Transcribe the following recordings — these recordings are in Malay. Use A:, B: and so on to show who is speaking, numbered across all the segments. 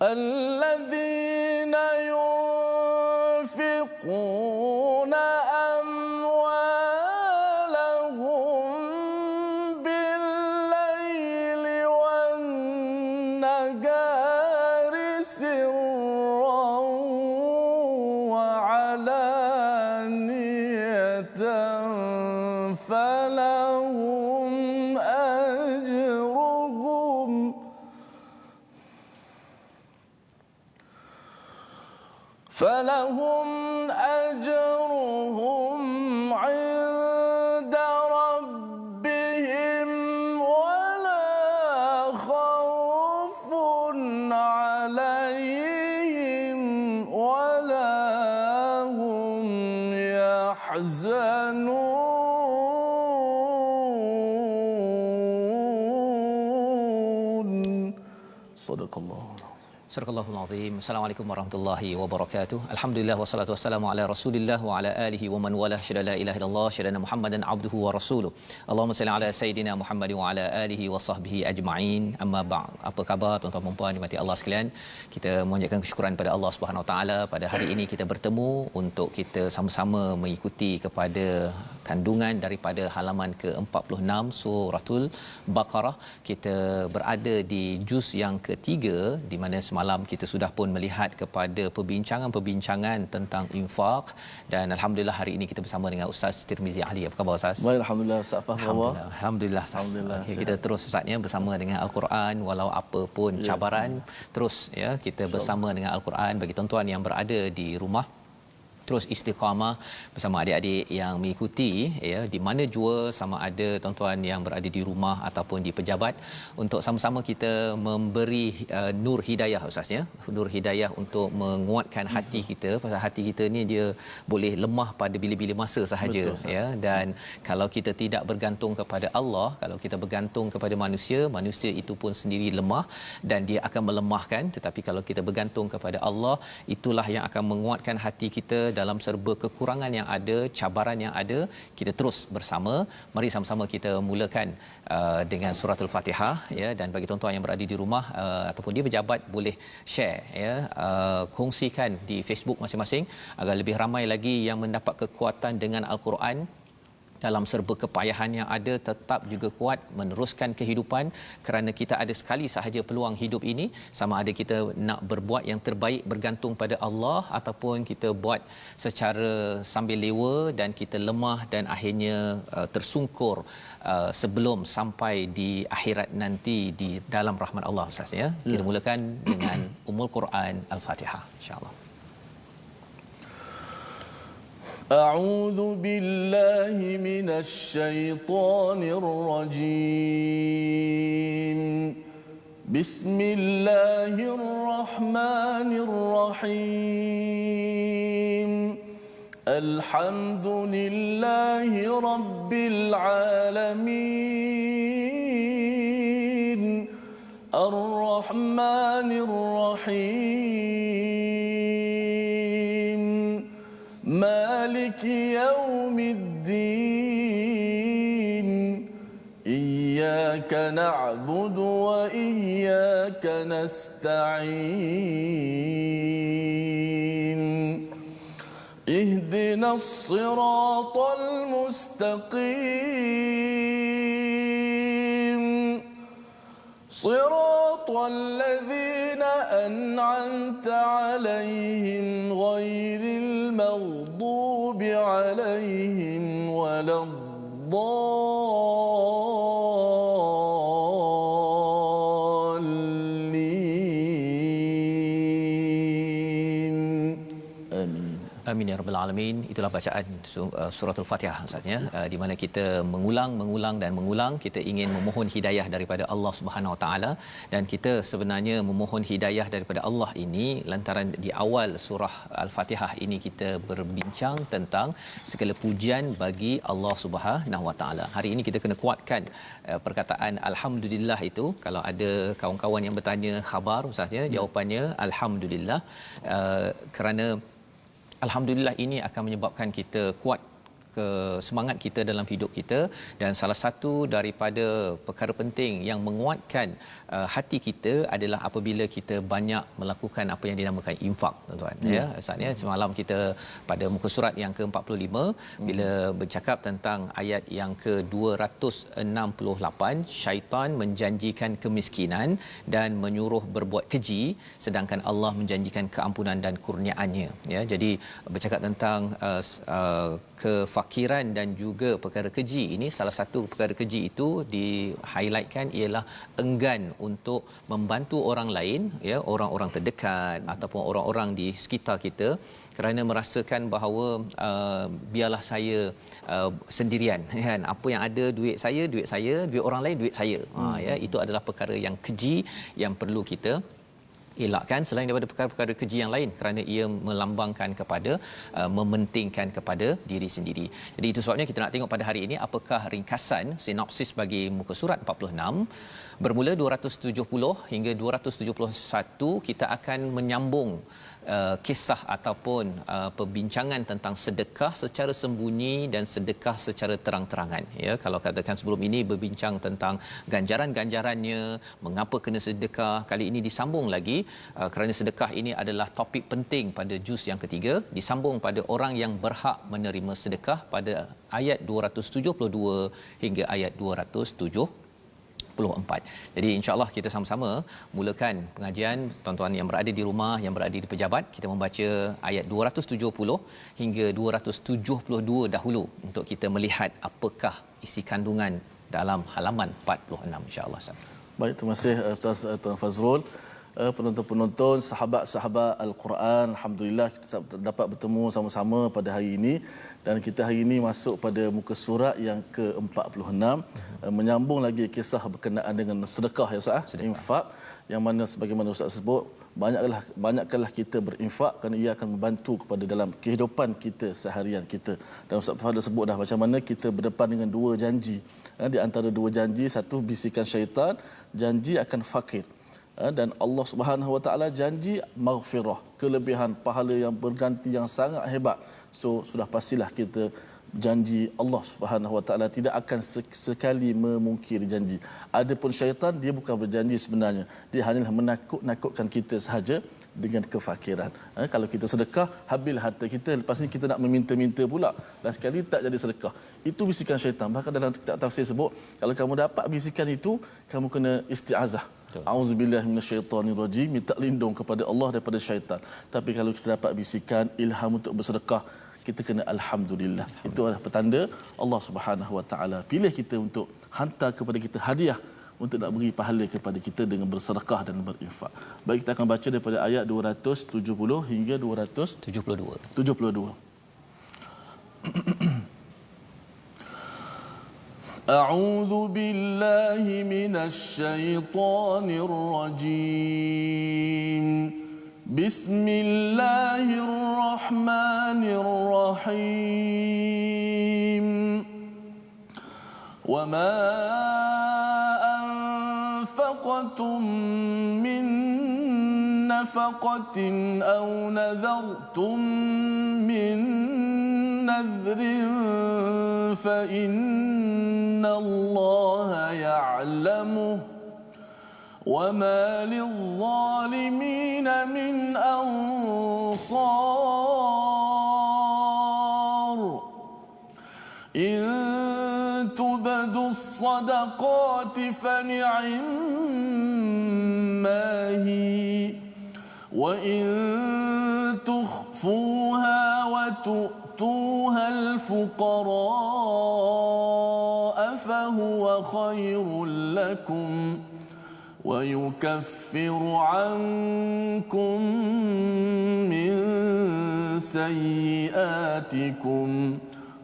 A: الذين ينفقون أموالهم بالليل والنهار سرا وعلانية فلهم أجرهم عند ربهم ولا خوف عليهم ولا هم يحزنون. صدق الله.
B: Surah Al-Azim. Assalamualaikum warahmatullahi wabarakatuh. Alhamdulillah wassalatu wassalamu ala Rasulillah wa ala alihi wa man wala syada la ilaha illallah syada Muhammadan abduhu wa rasuluh. Allahumma salli ala sayidina Muhammad wa ala alihi wa sahbihi ajma'in. Amma ba'd. Apa khabar tuan-tuan dan puan dimati Allah sekalian? Kita mengucapkan kesyukuran pada Allah Subhanahu wa taala pada hari ini kita bertemu untuk kita sama-sama mengikuti kepada kandungan daripada halaman ke-46 suratul Baqarah. Kita berada di juz yang ketiga di mana semalam kita sudah pun melihat kepada perbincangan tentang infak dan alhamdulillah hari ini kita bersama dengan Ustaz Tirmizi Ali. Apa khabar Ustaz?
A: Baik, alhamdulillah Ustaz Fahmi.
B: Alhamdulillah. Okay, kita terus Ustaznya bersama dengan Al-Quran walau apa pun cabaran terus ya kita bersama dengan Al-Quran bagi tuan-tuan yang berada di rumah terus istiqamah bersama adik-adik yang mengikuti ya di mana jua sama ada tuan-tuan yang berada di rumah ataupun di pejabat untuk sama-sama kita memberi nur hidayah Ustaz ya, nur hidayah untuk menguatkan hati kita pasal hati kita ni dia boleh lemah pada bila-bila masa sahaja. Betul, ya dan kalau kita tidak bergantung kepada Allah, kalau kita bergantung kepada manusia, manusia itu pun sendiri lemah dan dia akan melemahkan, tetapi kalau kita bergantung kepada Allah itulah yang akan menguatkan hati kita dalam serba kekurangan yang ada, cabaran yang ada. Kita terus bersama, mari sama-sama kita mulakan dengan surah Al-Fatihah ya dan bagi tuan-tuan yang berada di rumah ataupun di pejabat boleh share ya, kongsikan di Facebook masing-masing agar lebih ramai lagi yang mendapat kekuatan dengan Al-Quran dalam serba kepayahan yang ada tetap juga kuat meneruskan kehidupan kerana kita ada sekali sahaja peluang hidup ini, sama ada kita nak berbuat yang terbaik bergantung pada Allah ataupun kita buat secara sambil lewa dan kita lemah dan akhirnya tersungkur sebelum sampai di akhirat nanti di dalam rahmat Allah Ustaz ya. Kita mulakan dengan Ummul Quran Al-Fatihah insya-Allah.
A: أعوذ بالله من الشيطان الرجيم. بسم الله الرحمن الرحيم. الحمد لله رب العالمين. الرحمن الرحيم. مالك يوم الدين. إياك نعبد وإياك نستعين. اهدنا الصراط المستقيم. صراط الذين أنعمت عليهم غير المغضوب عليهم ولا الضالين. آمين.
B: Amin ya rabbal alamin. Itulah bacaan surah Al-Fatihah Ustaz ya, di mana kita mengulang dan mengulang, kita ingin memohon hidayah daripada Allah Subhanahu Wa Taala dan kita sebenarnya memohon hidayah daripada Allah ini lantaran di awal surah Al-Fatihah ini kita berbincang tentang segala pujian bagi Allah Subhanahu Wa Taala. Hari ini kita kena kuatkan perkataan alhamdulillah itu. Kalau ada kawan-kawan yang bertanya khabar Ustaz ya, jawapannya alhamdulillah, kerana alhamdulillah ini akan menyebabkan kita kuat semangat kita dalam hidup kita, dan salah satu daripada perkara penting yang menguatkan hati kita adalah apabila kita banyak melakukan apa yang dinamakan infak, tuan-tuan. Ya, saatnya semalam kita pada muka surat yang ke-45 bila bercakap tentang ayat yang ke-268, syaitan menjanjikan kemiskinan dan menyuruh berbuat keji, sedangkan Allah menjanjikan keampunan dan kurniaannya. Ya, jadi bercakap tentang kefakiran dan juga perkara keji, ini salah satu perkara keji itu di-highlightkan ialah enggan untuk membantu orang lain, ya, orang-orang terdekat ataupun orang-orang di sekitar kita, kerana merasakan bahawa biarlah saya sendirian, kan, apa yang ada duit saya, duit orang lain duit saya. Ya, itu adalah perkara yang keji yang perlu kita elakkan, selain daripada perkara-perkara keji yang lain, kerana ia melambangkan kepada mementingkan kepada diri sendiri. Jadi itu sebabnya kita nak tengok pada hari ini apakah ringkasan sinopsis bagi muka surat 46. Bermula 270 hingga 271 kita akan menyambung kisah ataupun perbincangan tentang sedekah secara sembunyi dan sedekah secara terang-terangan. Ya, kalau katakan sebelum ini berbincang tentang ganjaran-ganjarannya, mengapa kena sedekah, kali ini disambung lagi kerana sedekah ini adalah topik penting pada juz yang ketiga, disambung pada orang yang berhak menerima sedekah pada ayat 272 hingga ayat 274. Jadi insya-Allah kita sama-sama mulakan pengajian. Tuan-tuan yang berada di rumah, yang berada di pejabat, kita membaca ayat 270 hingga 272 dahulu untuk kita melihat apakah isi kandungan dalam halaman 46, insya-Allah.
A: Baik, terima kasih Ustaz Tuan Fazrul. Penonton-penonton, sahabat-sahabat Al-Quran, alhamdulillah kita dapat bertemu sama-sama pada hari ini, dan kita hari ini masuk pada muka surat yang ke-46, menyambung lagi kisah berkenaan dengan sedekah, ya Ustaz, infak, yang mana sebagaimana Ustaz sebut, banyakkanlah kita berinfak kerana ia akan membantu kepada dalam kehidupan kita seharian kita. Dan Ustaz Fadil sebut dah macam mana kita berdepan dengan dua janji. Di antara dua janji, satu bisikan syaitan, janji akan fakir. Dan Allah Subhanahu Wa Taala janji maghfirah, kelebihan pahala yang berganti yang sangat hebat. So sudah pastilah kita janji Allah Subhanahu Wa Taala tidak akan sekali memungkiri janji. Adapun syaitan, dia bukan berjanji sebenarnya, dia hanyalah menakut-nakutkan kita sahaja dengan kefakiran. Kalau kita sedekah, habis harta kita, lepas ni kita nak meminta-minta pula, last sekali tak jadi sedekah. Itu bisikan syaitan. Bahkan dalam kitab tafsir sebut, kalau kamu dapat bisikan itu, kamu kena isti'azah. Auzubillahi minasyaitonirrajim, minta lindung kepada Allah daripada syaitan. Tapi kalau kita dapat bisikan ilham untuk bersedekah, kita kena alhamdulillah. Itu adalah petanda Allah Subhanahu Wa Taala pilih kita untuk hantar kepada kita hadiah untuk nak beri pahala kepada kita dengan bersedekah dan berinfak. Baik, kita akan baca daripada ayat 270 hingga 272. A'udzu billahi minasy syaithanir rajim. Bismillahirrahmanirrahim. Wa ma أنفقتم من نفقة أو نذرتم من نذر فإن الله يعلمه وما للظالمين من أنصار إن تبدوا الصدقات فنعما هي وإن تخفوها وتؤتوها الفقراء فهو خير لكم ويكفر عنكم من سيئاتكم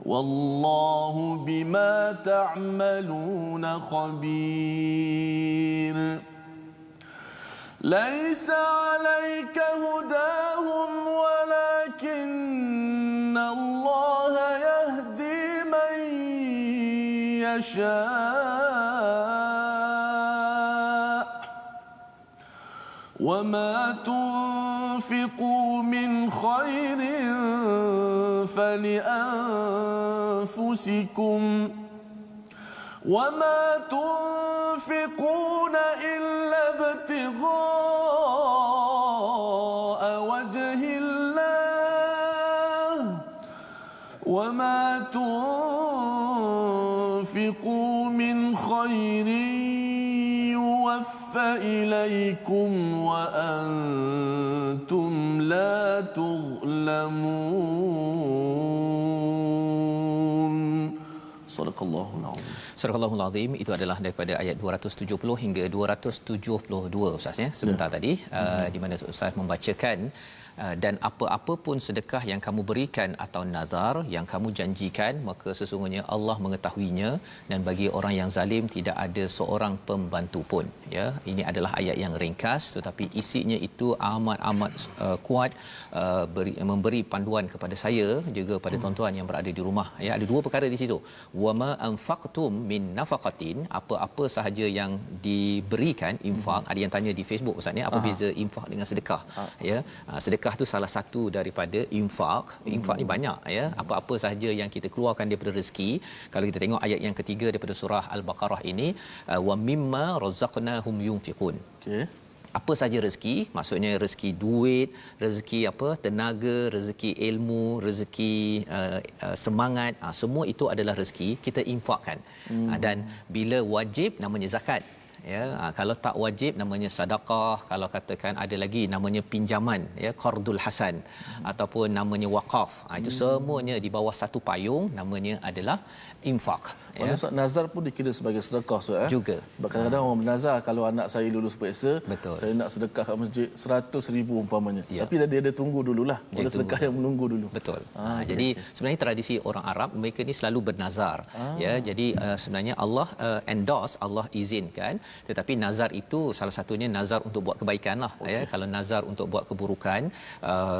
A: والله بما تعملون خبير ليس عليك هداهم ولكن الله يهدي من يشاء وما تنفقوا تنفقوا من خير فلأنفسكم وما تنفقون إلا ابتغاء وجه الله وما تنفقوا من خير يوفى إليكم وأنتم لا تظلمون صدق الله العظيم.
B: Surah Al-Azim itu adalah daripada ayat 270 hingga 272 Ustaz ya sebentar tadi di mana Ustaz membacakan dan apa-apa pun sedekah yang kamu berikan atau nazar yang kamu janjikan maka sesungguhnya Allah mengetahuinya dan bagi orang yang zalim tidak ada seorang pembantu pun ya. Ini adalah ayat yang ringkas tetapi isinya itu amat kuat memberi panduan kepada saya juga pada tuan-tuan yang berada di rumah ya. Ada dua perkara di situ, wama anfaqtum min nafaqatin, apa-apa sahaja yang diberikan infak. Ada yang tanya di Facebook Ustaz ni apa beza infak dengan sedekah ya. Sedekah tu salah satu daripada infak. Infak ni banyak ya, apa-apa sahaja yang kita keluarkan daripada rezeki. Kalau kita tengok ayat yang ketiga daripada surah Al-Baqarah ini, wa mimma razaqnahum yunfiqun. Okey, apa saja rezeki, maksudnya rezeki duit, rezeki apa, tenaga, rezeki ilmu, rezeki semangat, semua itu adalah rezeki kita infakkan. Dan bila wajib namanya zakat ya, kalau tak wajib namanya sedekah, kalau katakan ada lagi namanya pinjaman ya, qardul hasan ataupun namanya waqaf. Itu semuanya di bawah satu payung namanya adalah infak ya.
A: Maksud nazar pun dikira sebagai sedekah
B: juga.
A: Sebab kadang-kadang orang bernazar kalau anak saya lulus periksa, saya nak sedekah kat masjid 100,000 umpamanya.
B: Ya.
A: Tapi dia tunggu dululah. Ada sedekah yang menunggu dulu.
B: Betul. Jadi sebenarnya tradisi orang Arab mereka ni selalu bernazar ya. Jadi sebenarnya Allah endorse, Allah izinkan, tetapi nazar itu salah satunya nazar untuk buat kebaikan lah ya. Kalau nazar untuk buat keburukan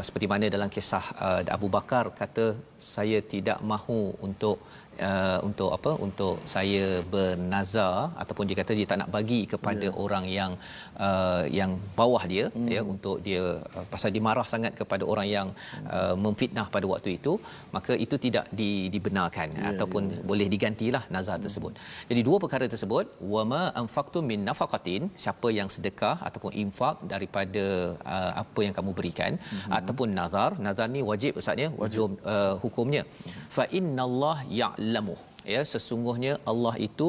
B: seperti mana dalam kisah Abu Bakar kata saya tidak mahu untuk apa, untuk saya bernazar ataupun dia kata dia tak nak bagi kepada orang yang bawah dia ya, untuk dia pasal dia marah sangat kepada orang yang memfitnah pada waktu itu, maka itu tidak dibenarkan ataupun boleh digantilah nazar tersebut. Jadi dua perkara tersebut, wama anfaqtum min nafaqatin, siapa yang sedekah ataupun infak daripada apa yang kamu berikan, ataupun nazar. Nazar ni wajib Ustaz ya, wajib hukumnya. Fa innallaha ya'lamu ya, sesungguhnya Allah itu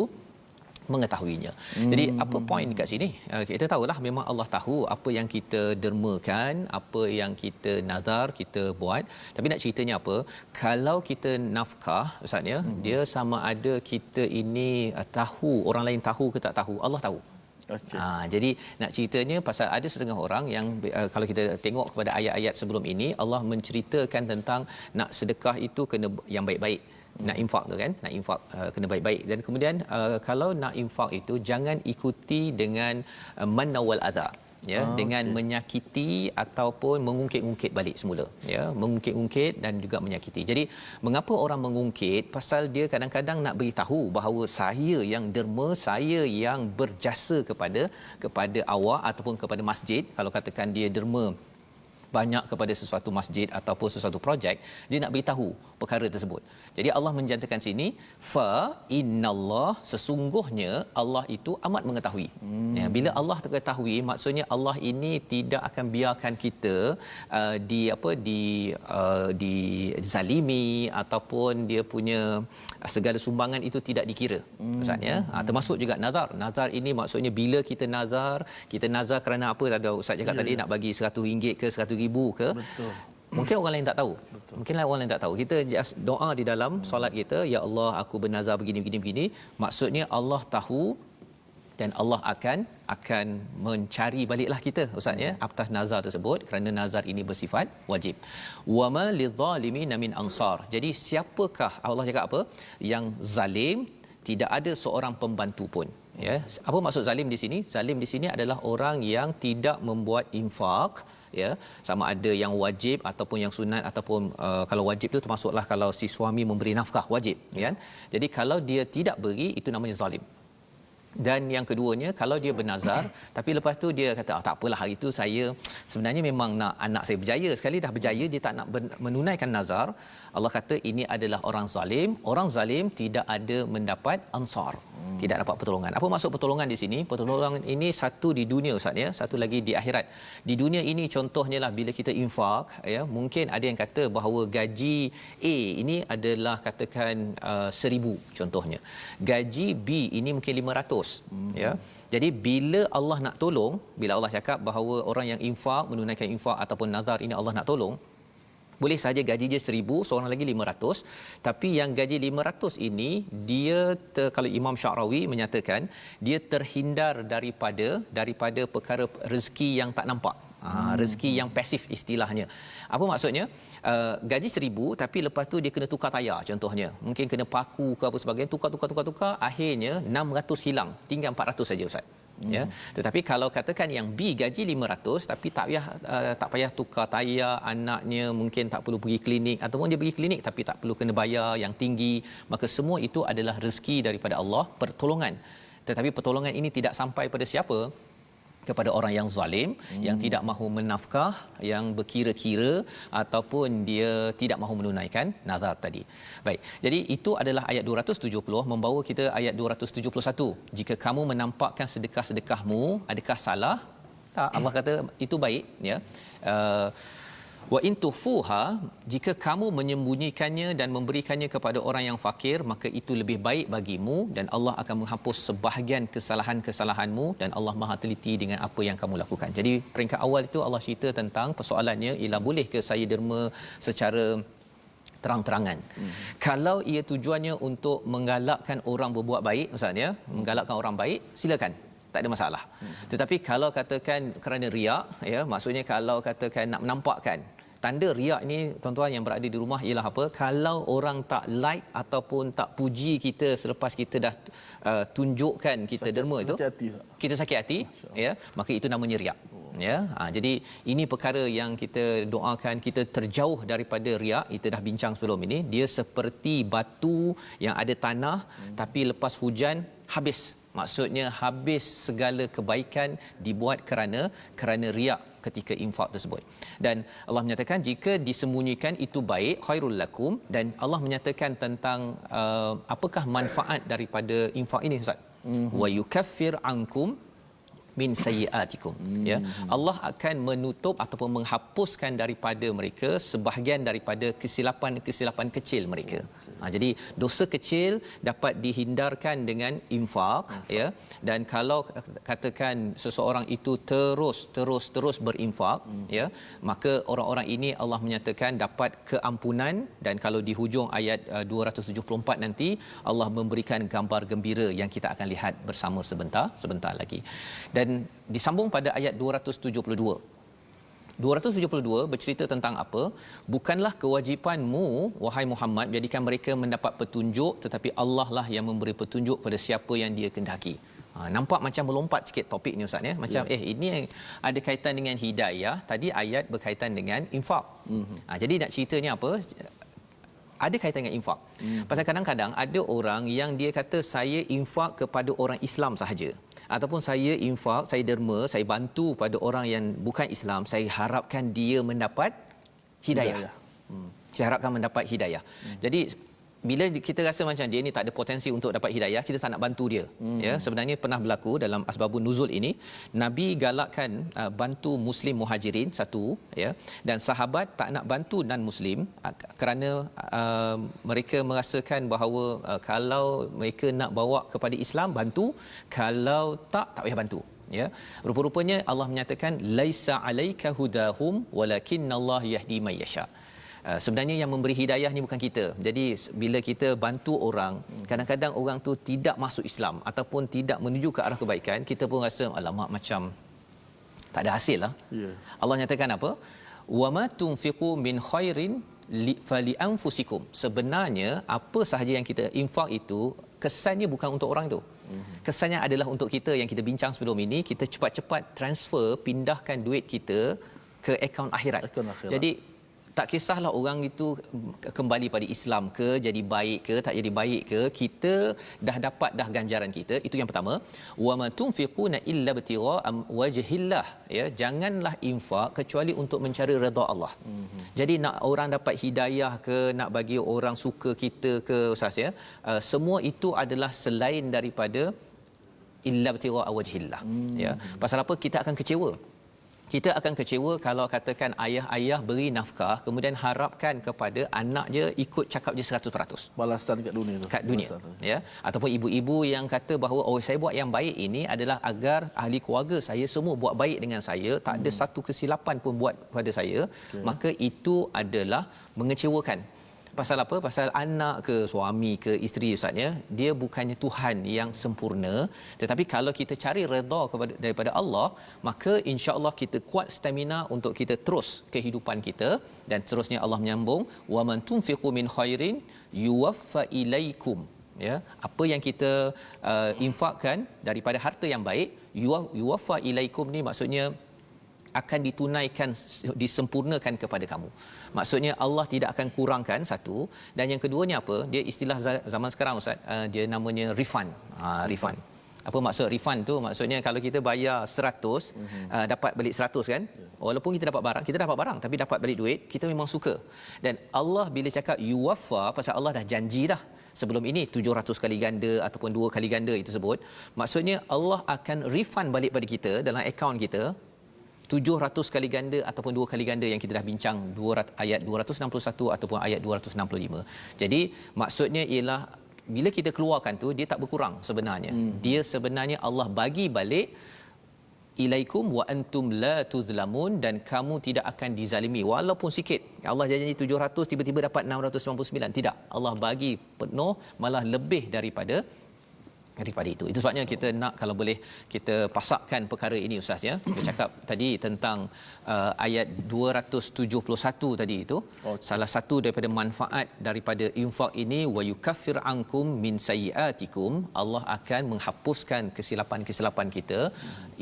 B: mengetahuinya. Jadi apa poin dekat sini? Kita tahulah memang Allah tahu apa yang kita dermakan, apa yang kita nazar kita buat. Tapi nak ceritanya apa? Kalau kita nafkah Ustaz ya, dia sama ada kita ini tahu, orang lain tahu ke tak tahu, Allah tahu. Okay. Jadi nak ceritanya pasal ada setengah orang yang kalau kita tengok kepada ayat-ayat sebelum ini, Allah menceritakan tentang nak sedekah itu kena yang baik-baik. Nak infak tu kan, nak infak kena baik-baik. Dan kemudian kalau nak infak itu jangan ikuti dengan manna wal adha ya, dengan menyakiti ataupun mengungkit-ungkit balik semula ya, mengungkit-ungkit dan juga menyakiti. Jadi mengapa orang mengungkit? Pasal dia kadang-kadang nak beritahu bahawa saya yang derma, saya yang berjasa kepada awak ataupun kepada masjid. Kalau katakan dia derma banyak kepada sesuatu masjid ataupun sesuatu projek, dia nak beritahu perkara tersebut. Jadi Allah menjantakan sini fa innallah, sesungguhnya Allah itu amat mengetahui. Ya, bila Allah terketahui maksudnya Allah ini tidak akan biarkan kita dizalimi ataupun dia punya segala sumbangan itu tidak dikira. Maksudnya termasuk juga nazar. Nazar ini maksudnya bila kita nazar kerana apa? Tadi Ustaz cakap tadi nak bagi RM100 ke RM100,000 ke. Betul. Mungkin orang lain tak tahu. Betul. Mungkin orang lain tak tahu. Kita just doa di dalam solat kita, ya Allah aku bernazar begini. Maksudnya Allah tahu dan Allah akan mencari baliklah kita Ustaz ya atas nazar tersebut, kerana nazar ini bersifat wajib. Wama lidzalimin min ansar. Jadi siapakah, Allah cakap apa? Yang zalim tidak ada seorang pembantu pun. Ya, apa maksud zalim di sini? Zalim di sini adalah orang yang tidak membuat infak ya, sama ada yang wajib ataupun yang sunat ataupun kalau wajib tu termasuklah kalau si suami memberi nafkah wajib kan. Jadi kalau dia tidak beri itu namanya zalim. Dan yang keduanya, kalau dia bernazar tapi lepas tu dia kata tak apalah, hari itu saya sebenarnya memang nak anak saya berjaya, sekali dah berjaya dia tak nak menunaikan nazar, Allah kata ini adalah orang zalim. Orang zalim tidak ada mendapat ansar, tidak dapat pertolongan. Apa maksud pertolongan di sini? Pertolongan ini satu di dunia Ustaz ya, satu lagi di akhirat. Di dunia ini contohnya lah bila kita infak ya, mungkin ada yang kata bahawa gaji A ini adalah katakan 1000 contohnya. Gaji B ini mungkin 500 ya. Jadi bila Allah nak tolong, bila Allah cakap bahawa orang yang infak, menunaikan infak ataupun nazar ini Allah nak tolong, boleh saja gaji dia 1000, seorang lagi 500, tapi yang gaji 500 ini dia kalau Imam Syarawi menyatakan dia terhindar daripada perkara rezeki yang tak nampak. Rezeki yang pasif istilahnya. Apa maksudnya? Gaji 1000 tapi lepas tu dia kena tukar tayar contohnya. Mungkin kena paku ke apa sebagainya, tukar, akhirnya 600 hilang, tinggal 400 saja Ustaz. Ya. Tetapi kalau katakan yang B gaji 500 tapi tak payah tukar tayar, anaknya mungkin tak perlu pergi klinik, ataupun dia pergi klinik tapi tak perlu kena bayar yang tinggi, maka semua itu adalah rezeki daripada Allah, pertolongan. Tetapi pertolongan ini tidak sampai pada siapa? Kepada orang yang zalim, yang tidak mahu menafkah, yang berkira-kira, ataupun dia tidak mahu menunaikan nazar tadi. Baik. Jadi itu adalah ayat 270 membawa kita ayat 271. Jika kamu menampakkan sedekah-sedekahmu, adakah salah? Tak, Allah kata itu baik ya. Wa in tufuha, jika kamu menyembunyikannya dan memberikannya kepada orang yang fakir, maka itu lebih baik bagimu dan Allah akan menghapus sebahagian kesalahan-kesalahanmu dan Allah Maha teliti dengan apa yang kamu lakukan. Jadi peringkat awal itu Allah cerita tentang persoalannya ialah boleh ke saya derma secara terang-terangan. Kalau ia tujuannya untuk menggalakkan orang berbuat baik, Ustaz ya, menggalakkan orang baik, silakan. Tak ada masalah. Tetapi kalau katakan kerana riak ya, maksudnya kalau katakan nak menampakkan, tanda riak ni tuan-tuan yang berada di rumah ialah apa? Kalau orang tak like ataupun tak puji kita selepas kita dah tunjukkan kita derma itu, kita sakit hati ya, maka itu namanya riak. Ya, jadi ini perkara yang kita doakan kita terjauh daripada riak. Kita dah bincang sebelum ini, dia seperti batu yang ada tanah tapi lepas hujan habis. Maksudnya habis segala kebaikan dibuat kerana riak ketika infak tersebut. Dan Allah menyatakan jika disembunyikan itu baik, khairul lakum, dan Allah menyatakan tentang apakah manfaat daripada infak ini Ustaz. Wa yukaffir ankum min sayyiatikum ya, Allah akan menutup ataupun menghapuskan daripada mereka sebahagian daripada kesilapan kecil mereka. Jadi dosa kecil dapat dihindarkan dengan infak ya. Dan kalau katakan seseorang itu terus berinfak ya, maka orang-orang ini Allah menyatakan dapat keampunan. Dan kalau di hujung ayat 274 nanti Allah memberikan gambar gembira yang kita akan lihat bersama sebentar lagi. Dan disambung pada ayat 272 bercerita tentang apa? Bukanlah kewajipanmu wahai Muhammad jadikan mereka mendapat petunjuk, tetapi Allah lah yang memberi petunjuk pada siapa yang Dia kehendaki. Nampak macam melompat sikit topik ni Ustaz ya. Macam ini ada kaitan dengan hidayah, tadi ayat berkaitan dengan infak. Jadi nak ceritanya apa? Ada kaitan dengan infak. Pasal kadang-kadang ada orang yang dia kata saya infak kepada orang Islam sahaja, ataupun saya infak, saya derma, saya bantu pada orang yang bukan Islam, saya harapkan dia mendapat hidayah. Saya harapkan mendapat hidayah. Jadi bila kita rasa macam dia ni tak ada potensi untuk dapat hidayah, kita tak nak bantu dia. Ya, sebenarnya pernah berlaku dalam asbabun nuzul ini, Nabi galakkan bantu muslim muhajirin satu ya, dan sahabat tak nak bantu non muslim kerana mereka merasakan bahawa kalau mereka nak bawa kepada Islam bantu, kalau tak payah bantu. Ya, rupa-rupanya Allah menyatakan laisa alaika hudahum walakinnallaha yahdi may yasha. Sebenarnya yang memberi hidayah ni bukan kita. Jadi bila kita bantu orang, kadang-kadang orang tu tidak masuk Islam ataupun tidak menuju ke arah kebaikan, kita pun rasa alamak macam tak ada hasil lah. Allah nyatakan apa? Wa ma tunfiqu min khairin fali anfusikum. Sebenarnya apa sahaja yang kita infak itu kesannya bukan untuk orang itu. Kesannya adalah untuk kita yang kita bincang sebelum ini, kita cepat-cepat transfer, pindahkan duit kita ke akaun akhirat. Jadi Tak kisahlah orang itu kembali pada Islam ke, jadi baik ke, tak jadi baik ke, kita dah dapat dah ganjaran kita. Itu yang pertama. Wa ma tunfiquna illa ibtigha wajhillah, ya, janganlah infak kecuali untuk mencari redha Allah. Jadi nak orang dapat hidayah ke, nak bagi orang suka kita ke, ustaz, ya, semua itu adalah selain daripada illa ibtigha wajhillah. Ya, pasal apa? Kita akan kecewa. Kita akan kecewa kalau katakan ayah-ayah beri nafkah kemudian harapkan kepada anak je ikut cakap je 100%.
A: Balasan kat dunia tu.
B: Kat dunia, ya. Ataupun ibu-ibu yang kata bahawa saya buat yang baik ini adalah agar ahli keluarga saya semua buat baik dengan saya, tak ada satu kesilapan pun buat pada saya, maka itu adalah mengecewakan. Pasal apa? Pasal anak ke suami ke isteri, ustaznya, dia bukannya Tuhan yang sempurna, tetapi kalau kita cari redha daripada Allah, maka insya-Allah kita kuat stamina untuk kita terus kehidupan kita. Dan seterusnya Allah menyambung, wa man tunfiqu min khairin yuwaffa ilaikum, ya, apa yang kita infakkan daripada harta yang baik, yuwaffa ilaikum ni maksudnya akan ditunaikan, disempurnakan kepada kamu. Maksudnya Allah tidak akan kurangkan, satu, dan yang keduanya apa? Dia istilah zaman sekarang, ustaz, dia namanya refund. Refund. Apa maksud refund tu? Maksudnya kalau kita bayar 100, dapat balik 100 kan? Walaupun kita dapat barang, kita dapat barang tapi dapat balik duit, kita memang suka. Dan Allah bila cakap yuwaffa, pasal Allah dah janji dah. Sebelum ini 700 kali ganda ataupun 2 kali ganda itu sebut. Maksudnya Allah akan refund balik pada kita dalam akaun kita 700 kali ganda ataupun 2 kali ganda yang kita dah bincang, ayat 261 ataupun ayat 265. Jadi maksudnya ialah bila kita keluarkan tu dia tak berkurang sebenarnya. Dia sebenarnya Allah bagi balik ilaikum wa antum la tuzlamun, dan kamu tidak akan dizalimi walaupun sikit. Allah janji 700 tiba-tiba dapat 699. Tidak. Allah bagi penuh, malah lebih daripada itu. Itu sebabnya kita nak, kalau boleh kita pasakkan perkara ini, ustaz, ya. Kita cakap tadi tentang ayat 271 tadi itu. Salah satu daripada manfaat daripada infak ini, wa yukaffir ankum min sayiatikum, Allah akan menghapuskan kesilapan-kesilapan kita.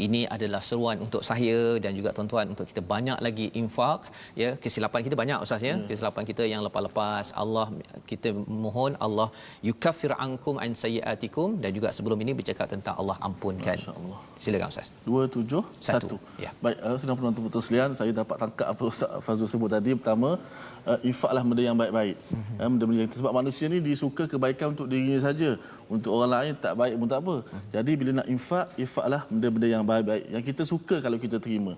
B: Ini adalah seruan untuk saya dan juga tuan-tuan untuk kita banyak lagi infak, ya. Kesilapan kita banyak, ustaz, ya. Kesilapan kita yang lepas-lepas, Allah, kita mohon Allah yukaffir ankum an sayiatikum, dan juga sebelum ini bercakap tentang Allah ampunkan. Silakan, ustaz.
A: 271.
B: Ya.
A: Baik, sedang penonton-penonton sekalian, saya dapat tangkap apa Ustaz Fazrul sebut tadi. Pertama, infaklah benda yang baik-baik. Benda-benda yang, sebab manusia ni disuka kebaikan untuk dirinya saja. Untuk orang lain tak baik pun tak apa. Jadi bila nak infaklah benda-benda yang baik-baik yang kita suka kalau kita terima.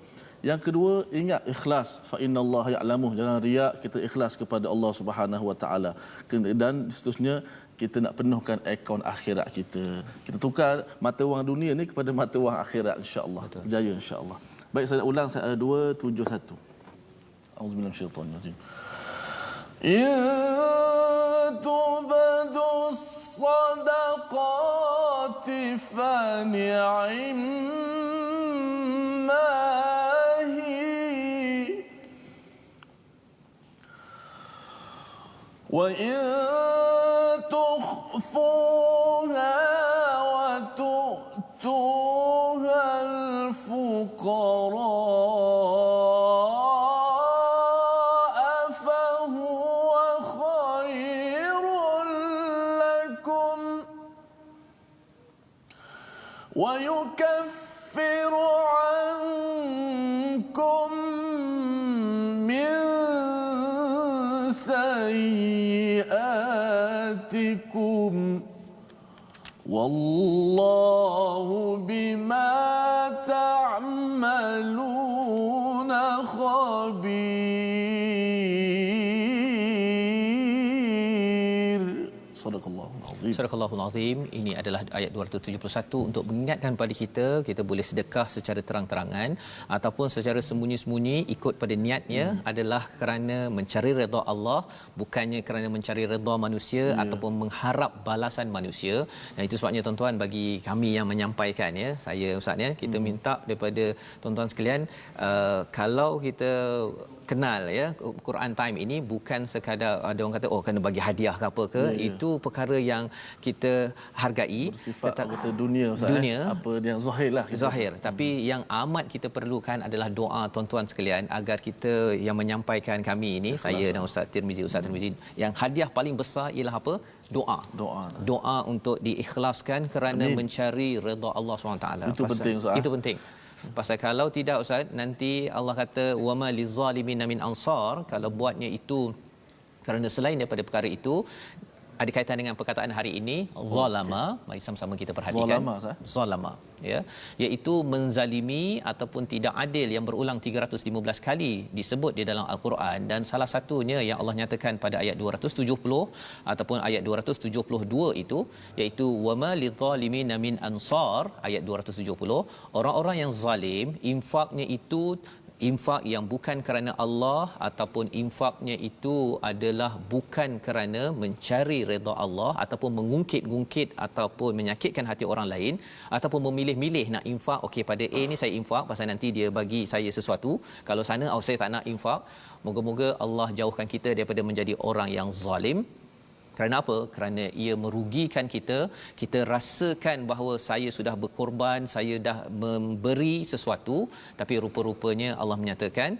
A: Yang kedua, ingat ikhlas. Fa innallaha ya'lamu. Jangan riak, kita ikhlas kepada Allah Subhanahu Wa Taala. Dan seterusnya, kita nak penuhkan akaun akhirat kita. Kita tukar mata wang dunia ni kepada mata wang akhirat, insya-Allah. Berjaya, insya-Allah. Baik, saya ulang 271. Auzubillahi minasyaitanir rajim. Ya tubadus sadaqati fa ni'imma hi wa in tukhfuha wa tu'tuha al-fuqara ويكفر عنكم من سيئاتكم والله بما تعملون خبير. صدق الله العظيم.
B: Surahul Azim. Ini adalah ayat 271 untuk mengingatkan pada kita, kita boleh sedekah secara terang-terangan ataupun secara sembunyi-sembunyi, ikut pada niatnya adalah kerana mencari redha Allah, bukannya kerana mencari redha manusia ataupun mengharap balasan manusia. Dan itu sebabnya tuan-tuan, bagi kami yang menyampaikan, ya, saya, ustaz, ya, kita minta daripada tuan-tuan sekalian, kalau kita kenal ya Quran Time ini bukan sekadar ada orang kata kena bagi hadiah ke apa ke, itu perkara yang kita hargai,
A: bersifat kata dunia Ustaz,
B: dunia
A: apa yang zahir lah
B: zahir, tapi yang amat kita perlukan adalah doa tuan-tuan sekalian agar kita yang menyampaikan kami ini, saya dan Ustaz Tirmizi, yang hadiah paling besar ialah apa? Doa untuk diikhlaskan kerana mencari redha Allah SWT.
A: Itu penting Ustaz.
B: Itu penting. Pasal kalau tidak Ustaz, nanti Allah kata wama lizalimina min ansar, kalau buatnya itu kerana selain daripada perkara itu ada kaitan dengan perkataan hari ini, zalama. Mari sama-sama kita perhatikan. Zalama, ya, iaitu menzalimi ataupun tidak adil yang berulang 315 kali disebut di dalam Al-Quran, dan salah satunya yang Allah nyatakan pada ayat 270 ataupun ayat 272 itu, iaitu wama lidzalimina min ansar, ayat 270, orang-orang yang zalim infaknya itu infak yang bukan kerana Allah ataupun infaknya itu adalah bukan kerana mencari redha Allah ataupun mengungkit-ungkit ataupun menyakitkan hati orang lain ataupun memilih-milih nak infak, okey pada A ni saya infak pasal nanti dia bagi saya sesuatu, kalau sana saya tak nak infak. Moga-moga Allah jauhkan kita daripada menjadi orang yang zalim. Kerana apa? Kerana ia merugikan kita. Kita rasakan bahawa saya sudah berkorban, saya dah memberi sesuatu, tapi rupa-rupanya Allah menyatakan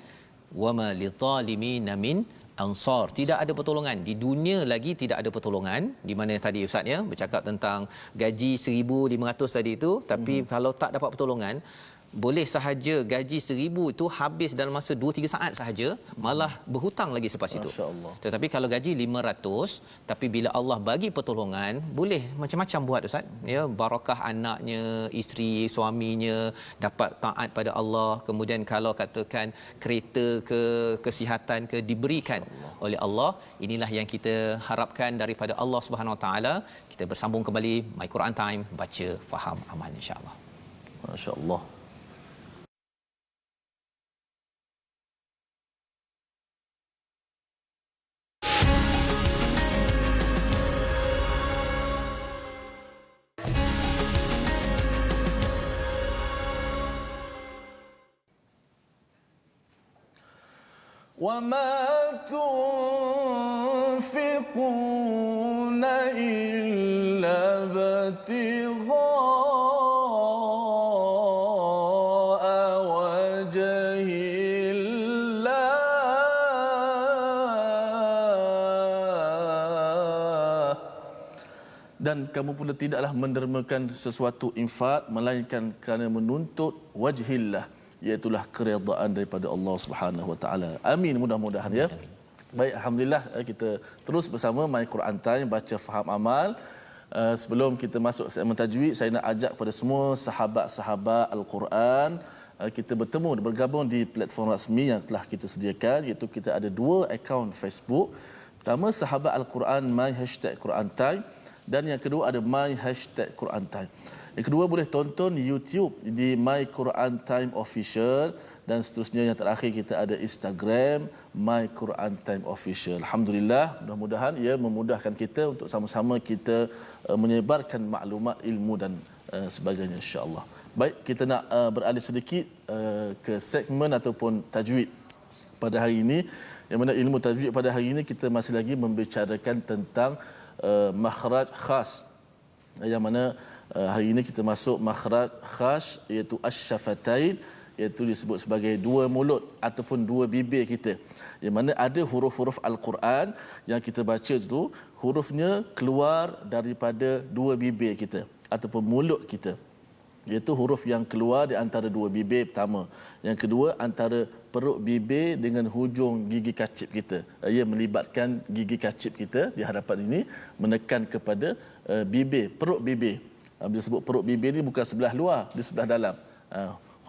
B: wama lidzalimina min ansar, tidak ada pertolongan di dunia lagi, tidak ada pertolongan. Di mana tadi Ustaz ya bercakap tentang gaji 1,500 tadi itu, tapi kalau tak dapat pertolongan, boleh sahaja gaji 1,000 itu habis dalam masa 2-3 saat sahaja, malah berhutang lagi selepas itu. Tetapi kalau gaji 500, tapi bila Allah bagi pertolongan, boleh macam-macam buat Ustaz. Ya, barakah anaknya, isteri, suaminya dapat taat pada Allah. Kemudian kalau katakan kereta ke, kesihatan ke diberikan oleh Allah. Inilah yang kita harapkan daripada Allah Subhanahu Wa Taala. Kita bersambung kembali My Quran Time, baca, faham, amal, insya-Allah.
A: Masya-Allah. وَمَا تُنْفِقُونَ إِلَّا ابْتِغَاءَ وَجْهِ اللَّهِ. Dan kamu pula tidaklah mendermakan sesuatu infak melainkan kerana menuntut wajhillah, iaitulah keredaan daripada Allah Subhanahu Wa Taala. Amin, mudah-mudahan ya. Baik, alhamdulillah kita terus bersama My Quran Time, baca faham amal. Sebelum kita masuk segmen tajwid, saya nak ajak kepada semua sahabat-sahabat Al-Quran kita bergabung di platform rasmi yang telah kita sediakan, iaitu kita ada 2 akaun Facebook. Pertama, Sahabat Al-Quran My #Quran Time, dan yang kedua ada My #Quran Time. Yang kedua, boleh tonton YouTube di My Quran Time Official, dan seterusnya yang terakhir kita ada Instagram My Quran Time Official. Alhamdulillah, mudah-mudahan ia memudahkan kita untuk sama-sama kita menyebarkan maklumat, ilmu dan sebagainya, insya-Allah. Baik, kita nak beralih sedikit ke segmen ataupun tajwid pada hari ini. Yang mana ilmu tajwid pada hari ini kita masih lagi membicarakan tentang makhraj khas, yang mana hari ini kita masuk makhraj khas, iaitu asy-syafatain, iaitu disebut sebagai 2 mulut ataupun 2 bibir kita. Yang mana ada huruf-huruf Al-Quran yang kita baca tu, hurufnya keluar daripada 2 bibir kita ataupun mulut kita. Iaitu huruf yang keluar di antara 2 bibir pertama. Yang kedua, antara perut bibir dengan hujung gigi kacip kita. Ia melibatkan gigi kacip kita di hadapan ini menekan kepada bibir, perut bibir. Bila sebut perut bibir ni bukan sebelah luar, di sebelah dalam.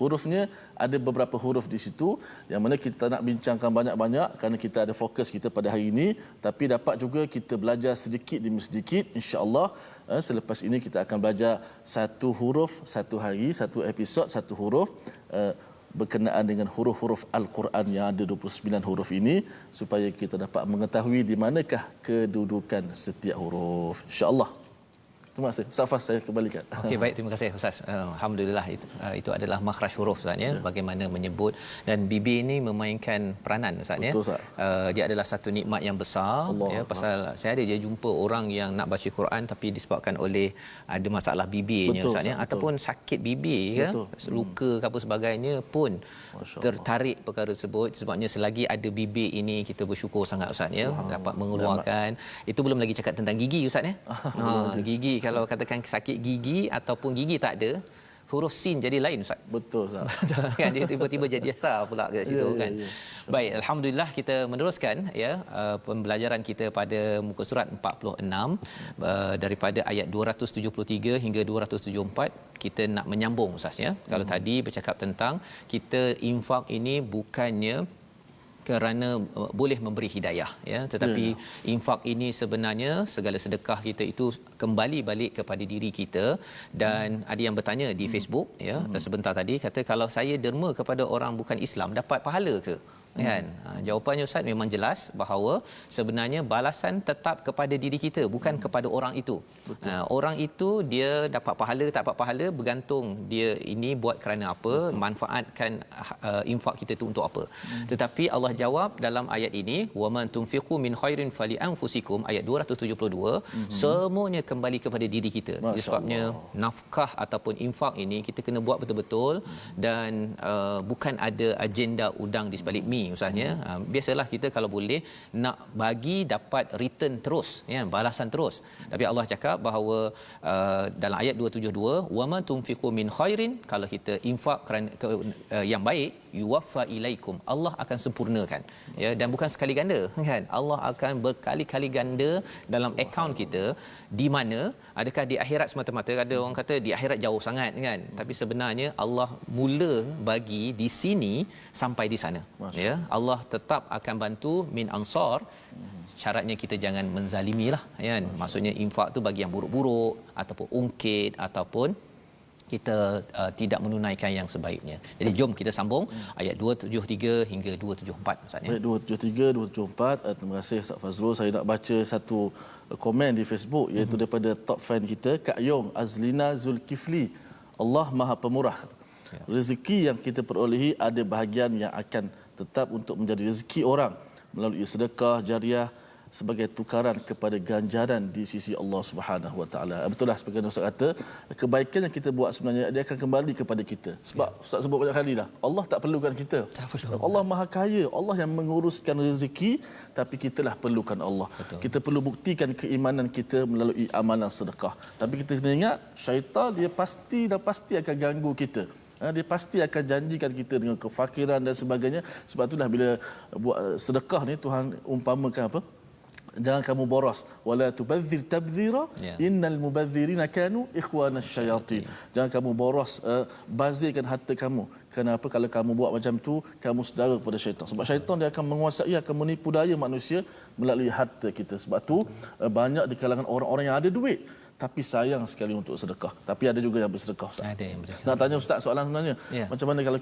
A: Hurufnya ada beberapa huruf di situ yang mana kita nak bincangkan banyak-banyak kerana kita ada fokus kita pada hari ini, tapi dapat juga kita belajar sedikit demi sedikit, insya-Allah. Selepas ini kita akan belajar satu huruf satu hari, satu episod satu huruf berkenaan dengan huruf-huruf Al-Quran yang ada 29 huruf ini, supaya kita dapat mengetahui di manakah kedudukan setiap huruf, insya-Allah. Terima kasih. Ustaz Fas, saya kembalikan.
B: Okey, baik, terima kasih Ustaz. Alhamdulillah itu adalah makhraj huruf Ustaz ya, bagaimana menyebut, dan bibir ini memainkan peranan Ustaz ya.
A: Betul, Ustaz.
B: Dia adalah satu nikmat yang besar
A: Allah
B: ya, pasal saya ada je jumpa orang yang nak baca Quran tapi disebabkan oleh ada masalah bibirnya
A: Betul,
B: Ustaz ya,
A: Ustaz,
B: ataupun sakit bibir ke, luka ke apa sebagainya pun tertarik perkara tersebut. Sebabnya selagi ada bibir ini kita bersyukur sangat Ustaz ya, dapat mengeluarkan. Itu belum lagi cakap tentang gigi Ustaz ya. Gigi, kalau katakan sakit gigi ataupun gigi tak ada, huruf sin jadi lain Ustaz.
A: Betul Ustaz.
B: Kan dia tiba-tiba jadi asal pula kat situ kan. Baik, alhamdulillah kita meneruskan ya pembelajaran kita pada muka surat 46 daripada ayat 273 hingga 274. Kita nak menyambung Ustaz ya. Kalau tadi bercakap tentang kita infak ini bukannya kerana boleh memberi hidayah ya, tetapi infak ini sebenarnya segala sedekah kita itu kembali balik kepada diri kita. Dan ada yang bertanya di Facebook ya sebentar tadi, kata kalau saya derma kepada orang bukan Islam dapat pahala ke? Kan jawapannya Ustaz memang jelas bahawa sebenarnya balasan tetap kepada diri kita, bukan kepada orang itu. Orang itu dia dapat pahala tak dapat pahala bergantung dia ini buat kerana apa, manfaatkan infak kita itu untuk apa. Tetapi Allah jawab dalam ayat ini, wa man tunfiqu min khairin fali anfusikum, ayat 272, semuanya kembali kepada diri kita. Sebabnya nafkah ataupun infak ini kita kena buat betul-betul, dan bukan ada agenda udang di sebalik mi usahanya. Biasalah kita kalau boleh nak bagi dapat return terus ya, balasan terus. Tapi Allah cakap bahawa dalam ayat 272, wa ma tunfiqu min khairin, kalau kita infak kerana yang baik, yuwaffa ilaikum, Allah akan sempurnakan ya, dan bukan sekali ganda kan, Allah akan berkali-kali ganda dalam akaun kita. Di mana adakah di akhirat semata-mata? Ada orang kata di akhirat jauh sangat kan, tapi sebenarnya Allah mula bagi di sini sampai di sana ya. Allah tetap akan bantu min ansar. Syaratnya kita jangan menzalimilah kan, maksudnya infak tu bagi yang buruk-buruk ataupun ungkit ataupun kita tidak menunaikan yang sebaiknya. Jadi jom kita sambung ayat 273 hingga 274 Ustaz ya.
A: Baik, 273 274. Terima kasih Ustaz Fazrul. Saya nak baca satu komen di Facebook, iaitu daripada top fan kita Kak Yong Azlina Zulkifli. Allah Maha Pemurah. Rezeki yang kita perolehi ada bahagian yang akan tetap untuk menjadi rezeki orang melalui sedekah jariah sebagai tukaran kepada ganjaran di sisi Allah Subhanahu Wa Taala. Betul lah seperti Ustaz kata, kebaikan yang kita buat sebenarnya dia akan kembali kepada kita. Sebab Ustaz sebut banyak kali dah, Allah tak perlukan kita.
B: Tak perlu.
A: Allah Maha Kaya, Allah yang menguruskan rezeki, tapi kitalah perlukan Allah.
B: Betul.
A: Kita perlu buktikan keimanan kita melalui amalan sedekah. Tapi kita kena ingat, syaitan dia pasti akan ganggu kita. Dia pasti akan janjikan kita dengan kefakiran dan sebagainya. Sebab itulah bila buat sedekah ni Tuhan umpamakan apa? Jangan kamu boros, wala tubadzir tabdzira, innal mubadzirina kanu ikhwanas syayatin. Jangan kamu boros, bazirkan harta kamu. Kenapa? Kalau kamu buat macam tu, kamu saudara kepada syaitan. Sebab syaitan dia akan menguasai, akan menipu daya manusia melalui harta kita. Sebab tu banyak di kalangan orang-orang yang ada duit tapi sayang sekali untuk sedekah. Tapi ada juga yang bersedekah Ustaz.
B: Ada yang bersedekah.
A: Nak tanya Ustaz soalan sebenarnya, macam mana kalau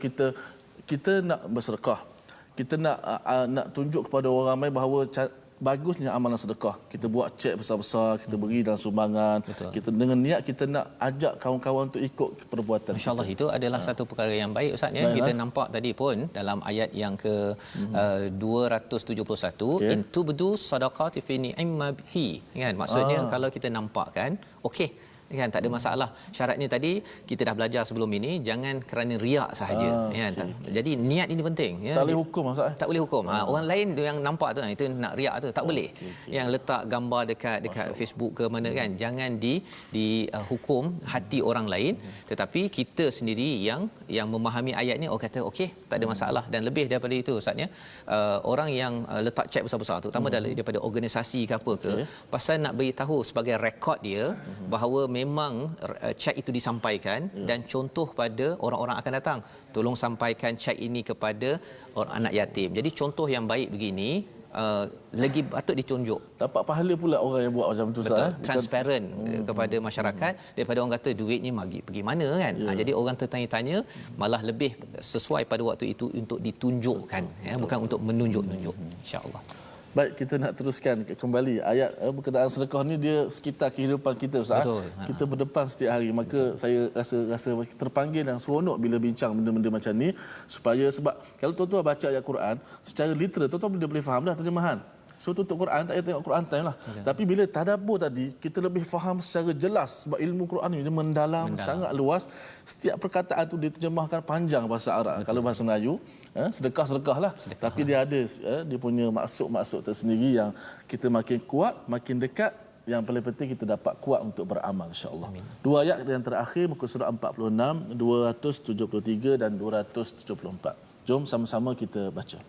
A: kita nak bersedekah, kita nak tunjuk kepada orang ramai bahawa bagusnya amalan sedekah. Kita buat cek besar-besar, kita beri dalam sumbangan.
B: Betul.
A: Kita dengan niat kita nak ajak kawan-kawan untuk ikut perbuatan.
B: Masya-Allah, itu adalah satu perkara yang baik Ustaz ya. Kita nampak tadi pun dalam ayat yang ke 271, in tubdu sadaqati fi ni'mahi kan. Maksudnya kalau kita nampak kan, okey kan, tak ada masalah. Syaratnya tadi kita dah belajar sebelum ini, jangan kerana riak sahaja kan. Jadi niat ini penting ya.
A: Tak boleh hukum Ustaz.
B: Tak boleh hukum. Orang lain yang nampak tu itu nak riak tu tak boleh. Yang letak gambar dekat Facebook ke mana kan, jangan di hukum hati orang lain, tetapi kita sendiri yang memahami ayat ni, kata okey, tak ada masalah. Dan lebih daripada itu Ustaz ya, orang yang letak cek besar-besar tu, terutama daripada organisasi ke apa ke, pasal nak beritahu sebagai rekod dia bahawa memang cek itu disampaikan, dan contoh pada orang-orang akan datang, tolong sampaikan cek ini kepada orang anak yatim. Jadi contoh yang baik begini lagi patut ditunjuk.
A: Dapat pahala pula orang yang buat macam tu Ustaz.
B: Transparent kepada masyarakat, daripada orang kata duitnya pergi mana kan. Jadi orang tertanya-tanya malah lebih sesuai pada waktu itu untuk ditunjukkan ya, bukan untuk menunjuk-nunjuk, insya-Allah.
A: Baik, kita nak teruskan kembali ayat berkenaan sedekah ni dia sekitar kehidupan kita Ustaz.
B: Betul.
A: Kita berdepan setiap hari. Maka saya rasa terpanggil dan seronok bila bincang benda-benda macam ni supaya sebab kalau tuan-tuan baca ayat Quran secara literal tuan-tuan boleh faham dah terjemahan. So tutup Quran tak payah tengok Quran time lah. Tapi bila tadabbur tadi kita lebih faham secara jelas sebab ilmu Quran ni dia mendalam. Sangat luas. Setiap perkataan tu diterjemahkan panjang bahasa Arab. Kalau bahasa Melayu sedekah lah. Tapi dia ada dia punya maksud-maksud tersendiri yang kita makin kuat, makin dekat. Yang paling penting kita dapat kuat untuk beramal insya-Allah. Dua ayat yang terakhir muka surat 46, 273 dan 274. Jom sama-sama kita baca.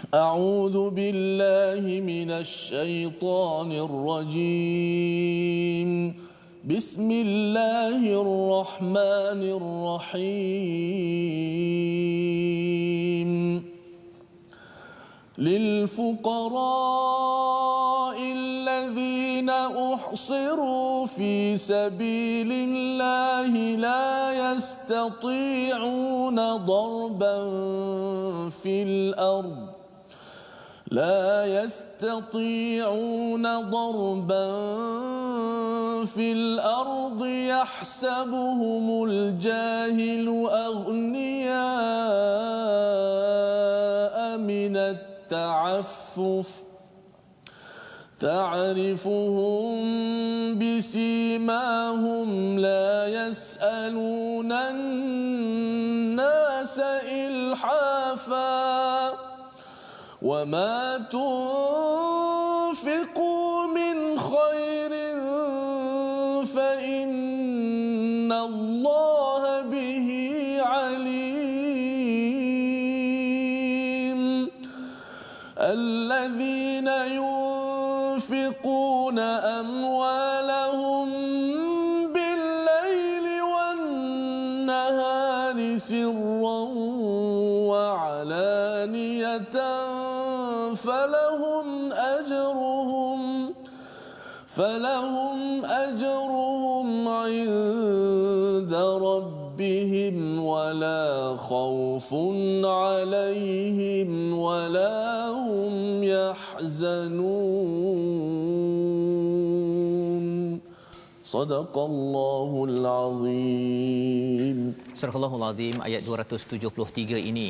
A: A'udzu billahi minasy syaithanir rajim. Bismillahirrahmanirrahim. للفقراء الذين أحصروا في سبيل الله لا يستطيعون ضربا في الأرض يحسبهم الجاهل أغنياء من التعفف تعرفهم بسيماهم لا يسألون الناس إلحافا وما تنفقوا من خير فإن الله به عليم الذين ينفقون أموالهم بالليل والنهار سرا وعلانية فلهم أجرهم عند ربهم ولا خوف عليهم ولا هم يحزنون صدق الله العظيم.
B: Surah Al-Azim ayat 273 ini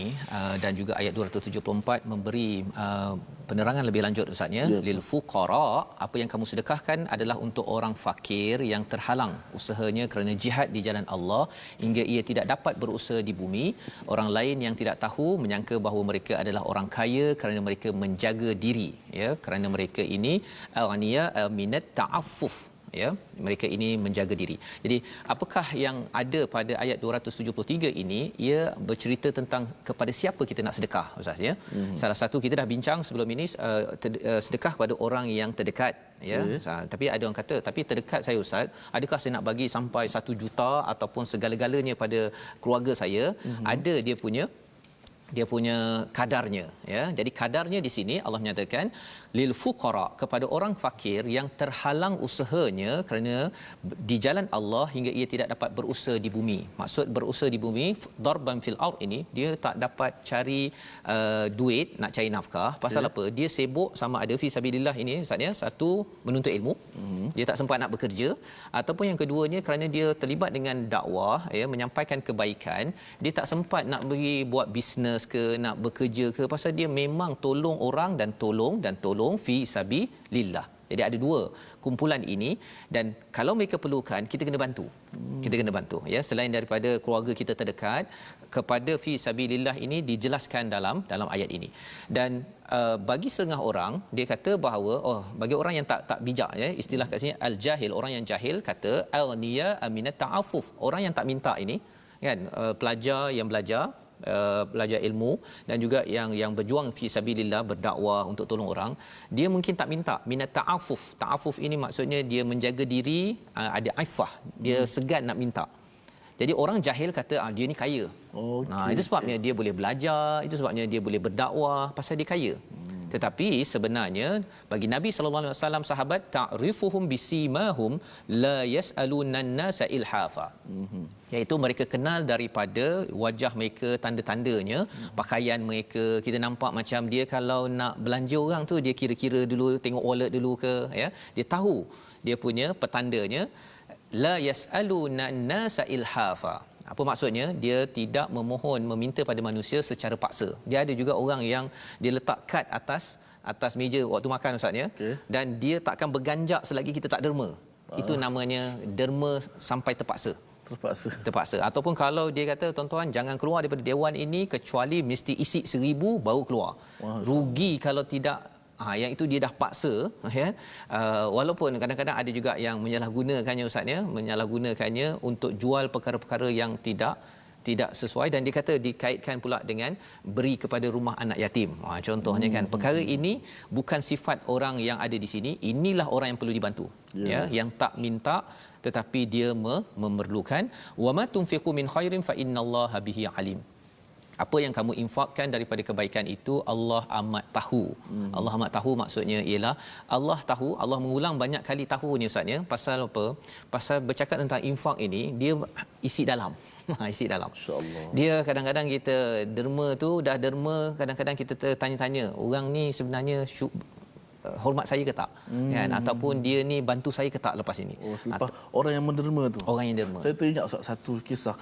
B: dan juga ayat 274 memberi penerangan lebih lanjut Ustaznya. Lil fuqara, apa yang kamu sedekahkan adalah untuk orang fakir yang terhalang usahanya kerana jihad di jalan Allah hingga ia tidak dapat berusaha di bumi. Orang lain yang tidak tahu menyangka bahawa mereka adalah orang kaya kerana mereka menjaga diri, ya, kerana mereka ini al-ghaniya minat ta'affuf, ya, mereka ini menjaga diri. Jadi apakah yang ada pada ayat 273 ini? Ia bercerita tentang kepada siapa kita nak sedekah Ustaz, ya. Salah satu kita dah bincang sebelum ini, sedekah kepada orang yang terdekat, ya. Tapi ada orang kata, tapi terdekat saya Ustaz, adakah saya nak bagi sampai 1 juta ataupun segala-galanya pada keluarga saya? Ada dia punya kadarnya, ya. Jadi kadarnya di sini Allah menyatakan lil fuqara, kepada orang fakir yang terhalang usahanya kerana di jalan Allah hingga ia tidak dapat berusaha di bumi. Maksud berusaha di bumi, darban fil ard ini, dia tak dapat cari duit, nak cari nafkah. Pasal apa? Dia sibuk sama ada fi sabilillah ini Ustaz, ya. Satu, menuntut ilmu. Dia tak sempat nak bekerja, ataupun yang keduanya kerana dia terlibat dengan dakwah, ya, menyampaikan kebaikan, dia tak sempat nak pergi buat bisnes ke, nak bekerja ke, pasal dia memang tolong orang dan tolong fi sabilillah. Jadi ada dua kumpulan ini, dan kalau mereka perlukan, kita kena bantu. Kita kena bantu, ya. Selain daripada keluarga kita terdekat, kepada fi sabilillah ini dijelaskan dalam ayat ini. Dan bagi setengah orang, dia kata bahawa bagi orang yang tak bijak, ya, istilah kat sini al-jahil, orang yang jahil, kata al-niya aminat ta'affuf, orang yang tak minta ini, kan, pelajar yang belajar ilmu dan juga yang berjuang fi sabilillah, berdakwah untuk tolong orang, dia mungkin tak minta minat ta'affuf. Ta'affuf ini maksudnya dia menjaga diri, ada aifah, dia segan nak minta. Jadi orang jahil kata dia ni kaya. Itu sebabnya dia boleh belajar, itu sebabnya dia boleh berdakwah, pasal dia kaya. Tetapi sebenarnya bagi Nabi sallallahu alaihi wasallam sahabat ta'rifuhum bisimahum la yas'aluna an-nasa ilhafa. Iaitu mereka kenal daripada wajah mereka, tanda-tandanya, pakaian mereka. Kita nampak macam dia kalau nak belanja orang tu dia kira-kira dulu, tengok wallet dulu ke, ya. Dia tahu dia punya petandanya. La yas'aluna an-nasa ilhafa. Apa maksudnya? Dia tidak memohon, meminta pada manusia secara paksa. Dia ada juga orang yang dia letak kad atas meja waktu makan Ustaz, ya.
A: Okay.
B: Dan dia takkan berganjak selagi kita tak derma. Itu namanya derma sampai terpaksa. Ataupun kalau dia kata tuan-tuan jangan keluar daripada dewan ini kecuali mesti isi 1,000 baru keluar. Rugi kalau tidak. Yang itu dia dah paksa, ya. Walaupun kadang-kadang ada juga yang menyalahgunakannya Ustaz, ya, menyalahgunakannya untuk jual perkara-perkara yang tidak sesuai, dan dia kata dikaitkan pula dengan beri kepada rumah anak yatim. Contohnya kan, perkara ini bukan sifat orang yang ada di sini, inilah orang yang perlu dibantu, ya, yang tak minta tetapi dia memerlukan. Wa ma tunfiqu min khairin fa innallaha bihi alim. Apa yang kamu infakkan daripada kebaikan itu Allah amat tahu. Allah amat tahu maksudnya ialah Allah tahu. Allah mengulang banyak kali tahu ni Ustaz, ya. Pasal apa? Pasal bercakap tentang infak ini, dia isi dalam. Isi dalam.
A: Insya-Allah.
B: Dia kadang-kadang kita derma tu dah derma, kadang-kadang kita tanya-tanya, orang ni sebenarnya hormat saya ke tak, kan, ataupun dia ni bantu saya ke tak lepas ini.
A: Selepas orang yang menderma tu.
B: Orang yang derma.
A: Saya teringat satu kisah.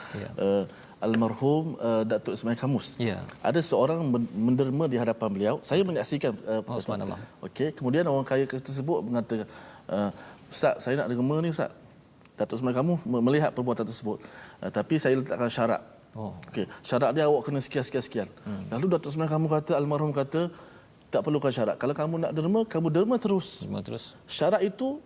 A: Almarhum Datuk Ismail Kamus.
B: Ya.
A: Ada seorang menderma di hadapan beliau. Saya menyaksikan.
B: Subhanallah.
A: Okey, kemudian orang kaya tersebut mengatakan, Ustaz, saya nak derma ni Ustaz. Datuk Ismail Kamus melihat perbuatan tersebut. Tapi saya letakkan syarat. Okey, syarat dia awak kena sekian. Lalu Datuk Ismail Kamus kata, almarhum kata, tak perlukan syarat. Kalau kamu nak derma, kamu derma terus. Syarat itu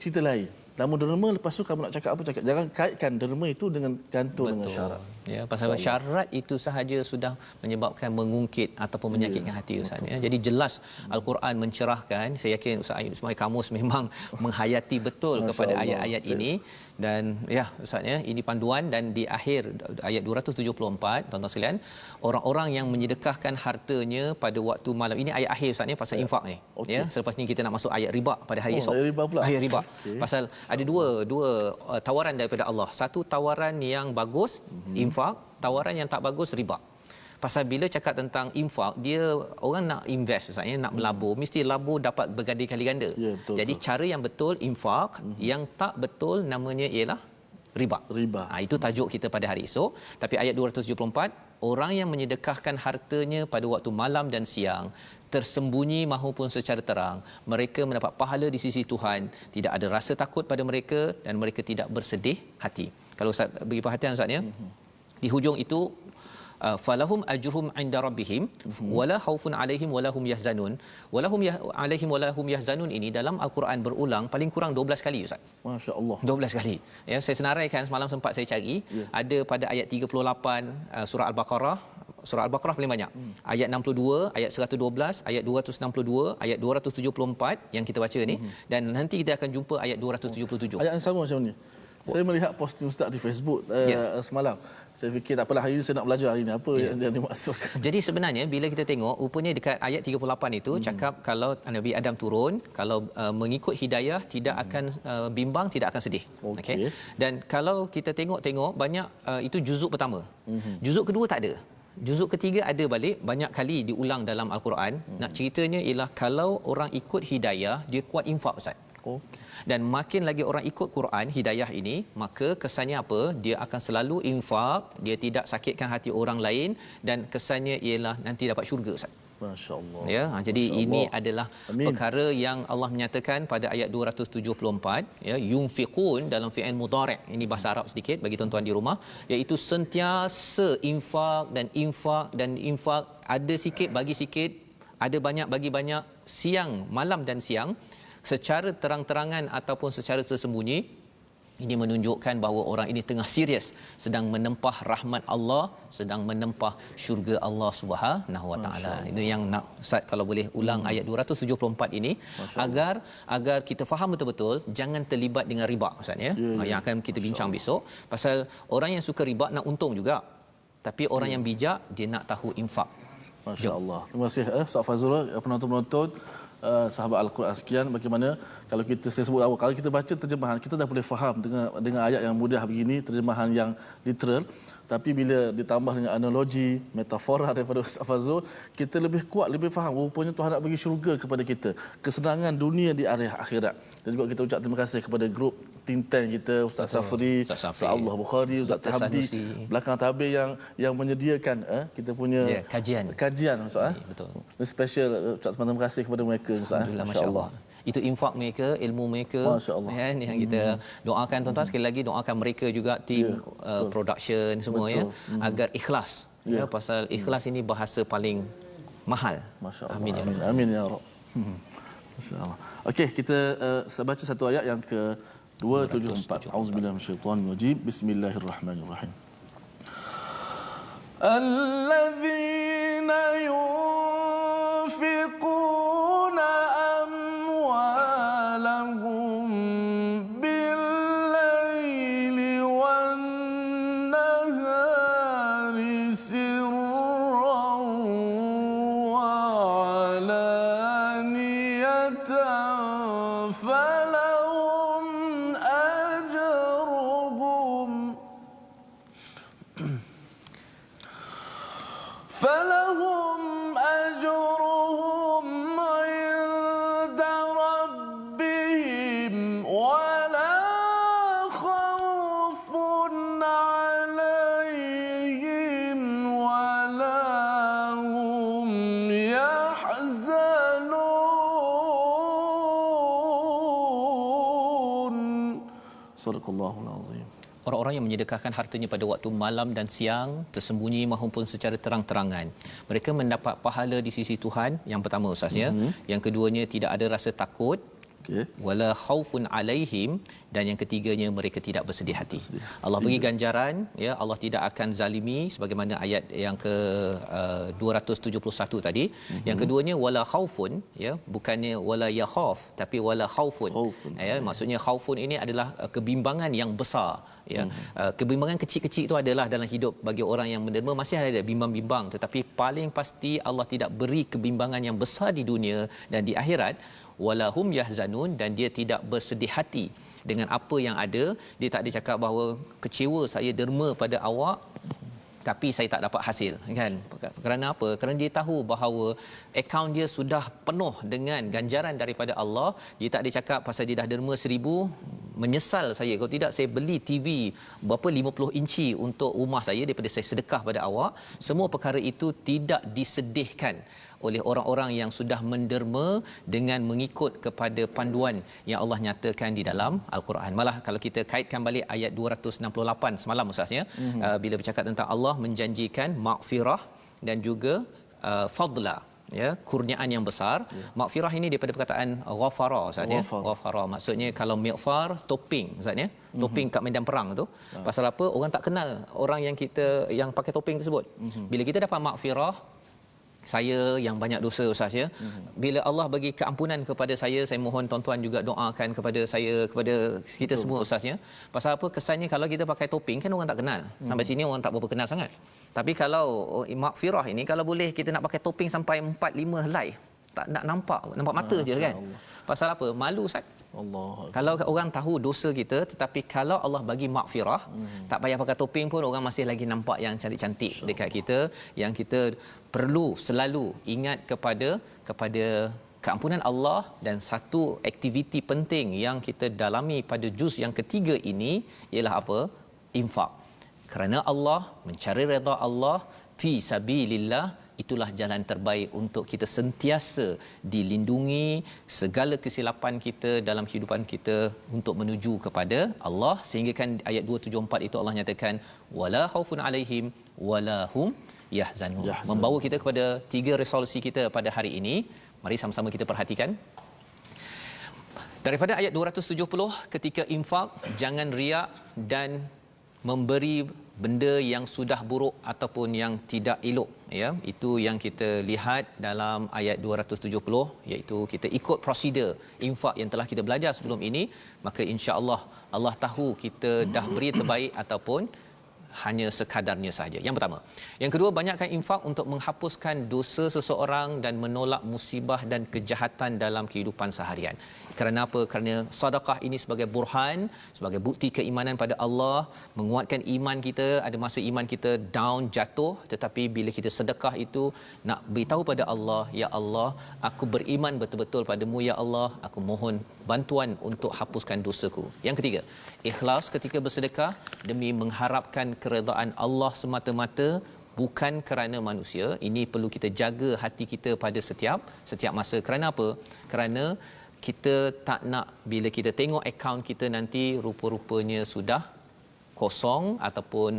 A: cerita lain. Kamu derma, lepas tu kamu nak cakap apa cakap. Jangan kaitkan derma itu dengan gantung dengan syarat.
B: Ya, pasal syarat itu sahaja sudah menyebabkan mengungkit ataupun menyakitkan hati Ustaz, ya. Jadi jelas Al-Quran mencerahkan. Saya yakin Ustaz Ayub Ismail Kamus memang menghayati betul kepada ayat-ayat ini. Dan ya Ustaz, ya, ini panduan. Dan di akhir ayat 274, tuan-tuan sekalian, orang-orang yang menyedekahkan hartanya pada waktu malam. Ini ayat akhir Ustaz, ya, pasal infak ni. Ya, selepas ni kita nak masuk ayat riba pada hari esok.
A: Ayat riba pula.
B: Ayat riba. Pasal ada dua tawaran daripada Allah. Satu tawaran yang bagus, infak. Tawaran yang tak bagus, riba. Pasal bila cakap tentang infak, dia orang nak invest Ustaz, ya, nak melabur, mesti labur dapat berganda kali ganda.
A: Ya, betul,
B: jadi
A: betul.
B: cara yang betul infak, yang tak betul namanya ialah riba. Itu tajuk kita pada hari esok. Tapi ayat 274, orang yang menyedekahkan hartanya pada waktu malam dan siang, tersembunyi maupun secara terang, mereka mendapat pahala di sisi Tuhan, tidak ada rasa takut pada mereka dan mereka tidak bersedih hati. Kalau Ustaz beri perhatian Ustaz, ya, di hujung itu falahum ajruhum inda rabbihim wala khaufun alaihim wala hum yahzanun. Alaihim wala hum yahzanun ini dalam Al-Quran berulang paling kurang 12 kali Ustaz.
A: Masya-Allah.
B: 12 kali. Ya, saya senaraikan semalam, sempat saya cari. Ada pada ayat 38 surah Al-Baqarah. Surah Al-Baqarah paling banyak. Ayat 62, ayat 112, ayat 262, ayat 274 yang kita baca ni, dan nanti kita akan jumpa ayat 277.
A: Ayat yang sama macam ni. Saya melihat posting Ustaz di Facebook semalam. Saya fikir tak apalah, hari ini saya nak belajar hari ini apa yang dimaksudkan.
B: Jadi sebenarnya bila kita tengok, rupanya dekat ayat 38 itu cakap kalau Nabi Adam turun, kalau mengikut hidayah tidak akan bimbang, tidak akan sedih. Okey. Dan kalau kita tengok banyak itu juzuk pertama. Juzuk kedua tak ada. Juzuk ketiga ada balik, banyak kali diulang dalam Al-Quran. Nak ceritanya ialah kalau orang ikut hidayah, dia kuat infak Ustaz. Dan makin lagi orang ikut Quran hidayah ini, maka kesannya apa? Dia akan selalu infak, dia tidak sakitkan hati orang lain, dan kesannya ialah nanti dapat syurga Ustaz.
A: Masya-Allah.
B: Ya, jadi ini adalah perkara yang Allah menyatakan pada ayat 274, ya, yunfiqun dalam fi'il mudhari'. Ini bahasa Arab sedikit bagi tuan-tuan di rumah, iaitu sentiasa infak dan infak dan infak, ada sikit bagi sikit, ada banyak bagi banyak, siang, malam dan siang, secara terang-terangan ataupun secara tersembunyi. Ini menunjukkan bahawa orang ini tengah serius, sedang menempah rahmat Allah, sedang menempah syurga Allah Subhanahu Wa Taala. Itu yang nak Ustaz kalau boleh ulang ayat 274 ini, agar kita faham betul-betul, jangan terlibat dengan riba Ustaz, ya. Yang akan kita bincang besok. Pasal orang yang suka riba nak untung juga. Tapi orang yang bijak, dia nak tahu infak.
A: Masya-Allah. Terima kasih Ustaz Fazrul, penonton-penonton sahabat Al-Quran sekian. Bagaimana kalau saya sebut awal, kalau kita baca terjemahan kita dah boleh faham dengan ayat yang mudah begini, terjemahan yang literal. Tapi bila ditambah dengan analogi, metafora daripada Ustaz Fazrul, kita lebih kuat, lebih faham. Rupanya Tuhan nak bagi syurga kepada kita, kesenangan dunia di akhirat. Dan juga kita ucap terima kasih kepada grup think tank kita, Ustaz Safri, Ustaz Allah Bukhari, Ustaz Hamdi, belakang tabir yang menyediakan kita punya kajian Ustaz.
B: Betul.
A: Special ucap terima kasih kepada mereka Ustaz.
B: Masya-Allah. Itu infak mereka, ilmu mereka, kan, yang kita doakan tuan-tuan. Sekali lagi doakan mereka juga, tim production semua, ya, agar ikhlas, ya, pasal ikhlas ini bahasa paling mahal.
A: Masya-Allah. Amin ya Rabb. Amin ya Rabb. Masya-Allah. Okey, kita baca satu ayat yang ke 274. Auzubillahi minasyaitanir rajim. Bismillahirrahmanirrahim. Alladzina yunfiquna amwalahum bil-laili wan-nahari sirran wa 'alaniyatan falahum ajruhum عند ربهم ولا خوف عليهم ولا هم يحزنون. صدق الله العظيم.
B: Orang-orang yang menyedekahkan hartanya pada waktu malam dan siang, tersembunyi maupun secara terang-terangan, mereka mendapat pahala di sisi Tuhan. Yang pertama Ustaz, ya. Yang keduanya, tidak ada rasa takut, wala khaufun alaihim, dan yang ketiganya, mereka tidak bersedih hati. Allah bagi ganjaran, ya, Allah tidak akan zalimi sebagaimana ayat yang ke 271 tadi. Yang keduanya wala khaufun, ya, bukannya wala yakhaf tapi wala khaufun. Ya, maksudnya khaufun ini adalah kebimbangan yang besar, ya. Kebimbangan kecil-kecil itu adalah dalam hidup bagi orang yang menderma, masih ada bimbang-bimbang, tetapi paling pasti Allah tidak beri kebimbangan yang besar di dunia dan di akhirat. Walahum yahzanun, dan dia tidak bersedih hati dengan apa yang ada. Dia tak ada cakap bahawa kecewa, saya derma pada awak tapi saya tak dapat hasil, kan? Kerana apa? Kerana dia tahu bahawa akaun dia sudah penuh dengan ganjaran daripada Allah. Dia tak ada cakap pasal dia dah derma 1000, menyesal saya, kalau tidak saya beli TV berapa 50 inci untuk rumah saya daripada saya sedekah pada awak. Semua perkara itu tidak disedihkan oleh orang-orang yang sudah menderma dengan mengikut kepada panduan yang Allah nyatakan di dalam Al-Quran. Malah kalau kita kaitkan balik ayat 268 semalam Ustaz, ya, bila bercakap tentang Allah menjanjikan maghfirah dan juga fadla, ya, kurniaan yang besar. Maghfirah ini daripada perkataan ghafara Ustaz, ya. Ghafara maksudnya kalau mighfar topping Ustaz, ya. Topping kat medan perang tu. Pasal apa? Orang tak kenal orang yang kita yang pakai topping tersebut. Bila kita dapat maghfirah, saya yang banyak dosa Ustaz, ya. Bila Allah bagi keampunan kepada saya mohon tuan-tuan juga doakan kepada saya, kepada kita semua Ustaz, ya. Pasal apa? Kesannya kalau kita pakai topeng kan orang tak kenal. Sampai sini orang tak berapa kenal sangat. Tapi kalau maghfirah ini, kalau boleh kita nak pakai topeng sampai 4-5 helai, tak nak nampak mata je, kan. Pasal apa? Malu Ustaz. Allah. Kalau orang tahu dosa kita, tetapi kalau Allah bagi maghfirah, tak payah pakai topeng pun orang masih lagi nampak yang cantik-cantik dekat kita. Yang kita perlu selalu ingat kepada keampunan Allah. Dan satu aktiviti penting yang kita dalami pada juz yang ketiga ini ialah apa? Infak. Kerana Allah, mencari redha Allah fi sabilillah, itulah jalan terbaik untuk kita sentiasa dilindungi segala kesilapan kita dalam kehidupan kita untuk menuju kepada Allah. Sehingga kan ayat 274 itu Allah nyatakan wala khaufun alaihim wala hum yahzanun. Membawa kita kepada 3 resolusi kita pada hari ini. Mari sama-sama kita perhatikan. Daripada ayat 270, ketika infak, jangan riak dan memberi benda yang sudah buruk ataupun yang tidak elok, ya. Itu yang kita lihat dalam ayat 270, iaitu kita ikut prosedur infak yang telah kita belajar sebelum ini, maka insya-Allah Allah tahu kita dah beri terbaik ataupun hanya sekadarnya sahaja. Yang pertama. Yang kedua, banyakkan infak untuk menghapuskan dosa seseorang dan menolak musibah dan kejahatan dalam kehidupan seharian. Kerana apa? Kerana sedekah ini sebagai burhan, sebagai bukti keimanan pada Allah, menguatkan iman kita. Ada masa iman kita down, jatuh, tetapi bila kita sedekah itu nak beritahu pada Allah, ya Allah, aku beriman betul-betul padamu ya Allah, aku mohon bantuan untuk hapuskan dosaku. Yang ketiga, ikhlas ketika bersedekah demi mengharapkan keredaan Allah semata-mata, bukan kerana manusia. Ini perlu kita jaga hati kita pada setiap masa. Kerana apa? Kerana kita tak nak bila kita tengok akaun kita nanti rupa-rupanya sudah kosong ataupun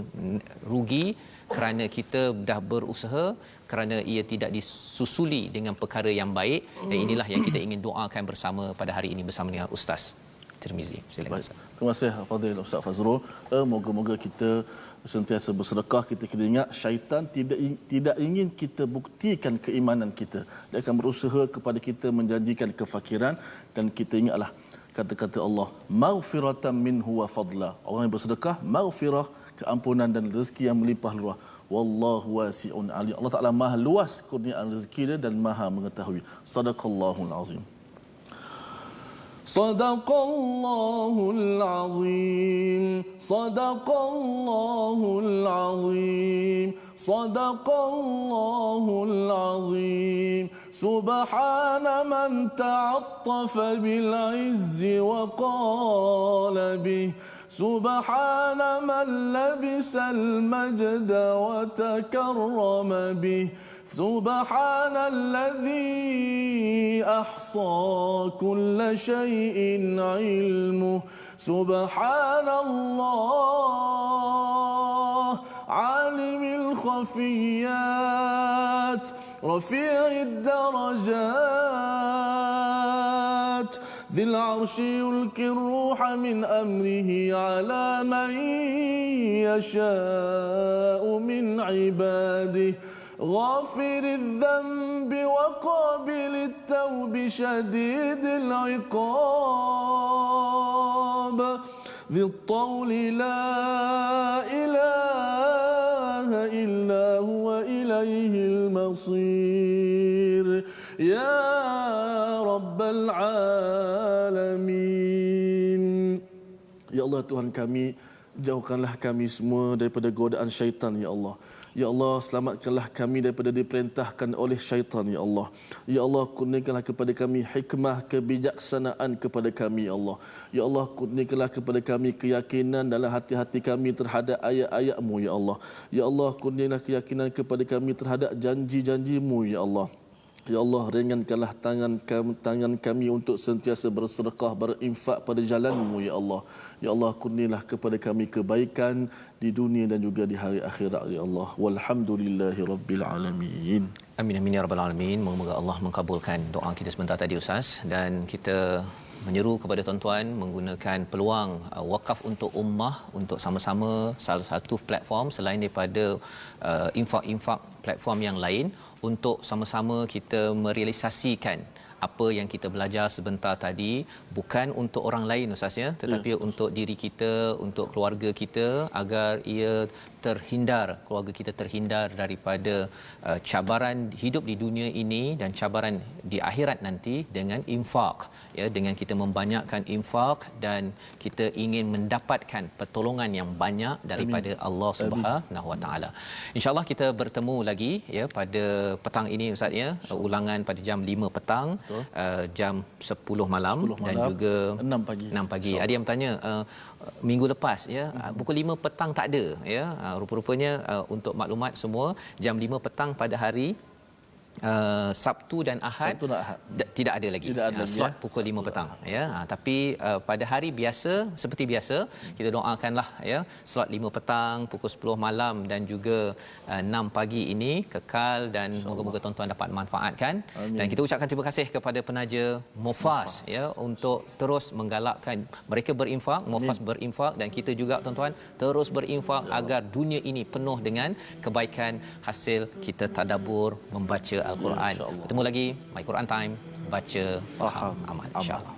B: rugi kerana kita dah berusaha, kerana ia tidak disusuli dengan perkara yang baik. Dan inilah yang kita ingin doakan bersama pada hari ini bersama dengan Ustaz Tirmizi. Silakan Ustaz.
A: Terima kasih Fadil Ustaz Fazrul. Moga-moga kita sentiasa bersedekah. Kita kena ingat syaitan tidak ingin kita buktikan keimanan kita. Dia akan berusaha kepada kita menjanjikan kefakiran, dan kita ingatlah kata-kata Allah, maghfiratan minhu wa fadla. Orang yang bersedekah, maghfirah, keampunan dan rezeki yang melimpah ruah. Wallahu wasi'un alim. Allah Taala Maha luas kurniaan rezeki dia dan Maha mengetahui. Sadaqallahul azim. Sadaqallahul azim. Sadaqallahul azim. Sadaqallahul azim. Subhana man ta'attafa bil izzi wa qala bih. سبحان من لبس المجد وتكرم به سبحان الذي أحصى كل شيء علمه سبحان الله عالم الخفيات رفيع الدرجات ذي العرش يلقي الروح من أمره على من يشاء من عباده غافر الذنب وقابل التوب شديد العقاب ذي الطول لا إله إلا هو إليه المصير يا رب العالمين. Ya Allah, Tuhan kami, jauhkanlah kami semua daripada godaan syaitan, ya Allah. Ya Allah, selamatkanlah kami daripada diperintahkan oleh syaitan, ya Allah. Ya Allah, kurniakanlah kepada kami hikmah, kebijaksanaan kepada kami, ya Allah. Ya Allah, kurniakanlah kepada kami keyakinan dalam hati-hati kami terhadap ayat-ayat-Mu, ya Allah. Ya Allah, kurniakanlah keyakinan kepada kami terhadap janji-janji-Mu, ya Allah. Ya Allah, ringankanlah tangan kami untuk sentiasa bersedekah, berinfak pada jalan-Mu, ya Allah. Ya Allah, kurnialah kepada kami kebaikan di dunia dan juga di hari akhirat, ya Allah. Walhamdulillahi rabbil alamin.
B: Amin amin ya rabbal alamin. Moga-moga Allah mengabulkan doa kita sebentar tadi Ustaz, dan kita menyeru kepada tuan-tuan menggunakan peluang wakaf untuk ummah untuk sama-sama salah satu platform selain daripada infak-infak platform yang lain untuk sama-sama kita merealisasikan apa yang kita belajar sebentar tadi, bukan untuk orang lain Ustaz ya, tetapi untuk diri kita, untuk keluarga kita, agar ia terhindar, keluarga kita terhindar daripada cabaran hidup di dunia ini dan cabaran di akhirat nanti dengan infak ya, dengan kita membanyakkan infak dan kita ingin mendapatkan pertolongan yang banyak daripada Allah Subhanahu Wa Taala. Insya-Allah kita bertemu lagi ya pada petang ini Ustaz ya, ulangan pada jam 5 petang, jam 10 malam dan juga 6 pagi. Ada yang bertanya minggu lepas ya, pukul 5 petang tak ada ya. Rupa-rupanya untuk maklumat semua, jam 5 petang pada hari Sabtu dan Ahad, tidak ada lagi slot pukul 5 petang ya. Tapi pada hari biasa seperti biasa kita doakanlah ya, slot 5 petang, pukul 10 malam dan juga 6 pagi ini kekal, dan moga-moga tuan-tuan dapat manfaatkan. Amin. Dan kita ucapkan terima kasih kepada penaja Mufas ya untuk terus menggalakkan mereka berinfak, Mufas berinfak, dan kita juga tuan-tuan terus berinfak agar dunia ini penuh dengan kebaikan hasil kita tadabbur membaca Al-Quran. Bertemu lagi My Quran Time, baca, faham, amal, insya-Allah.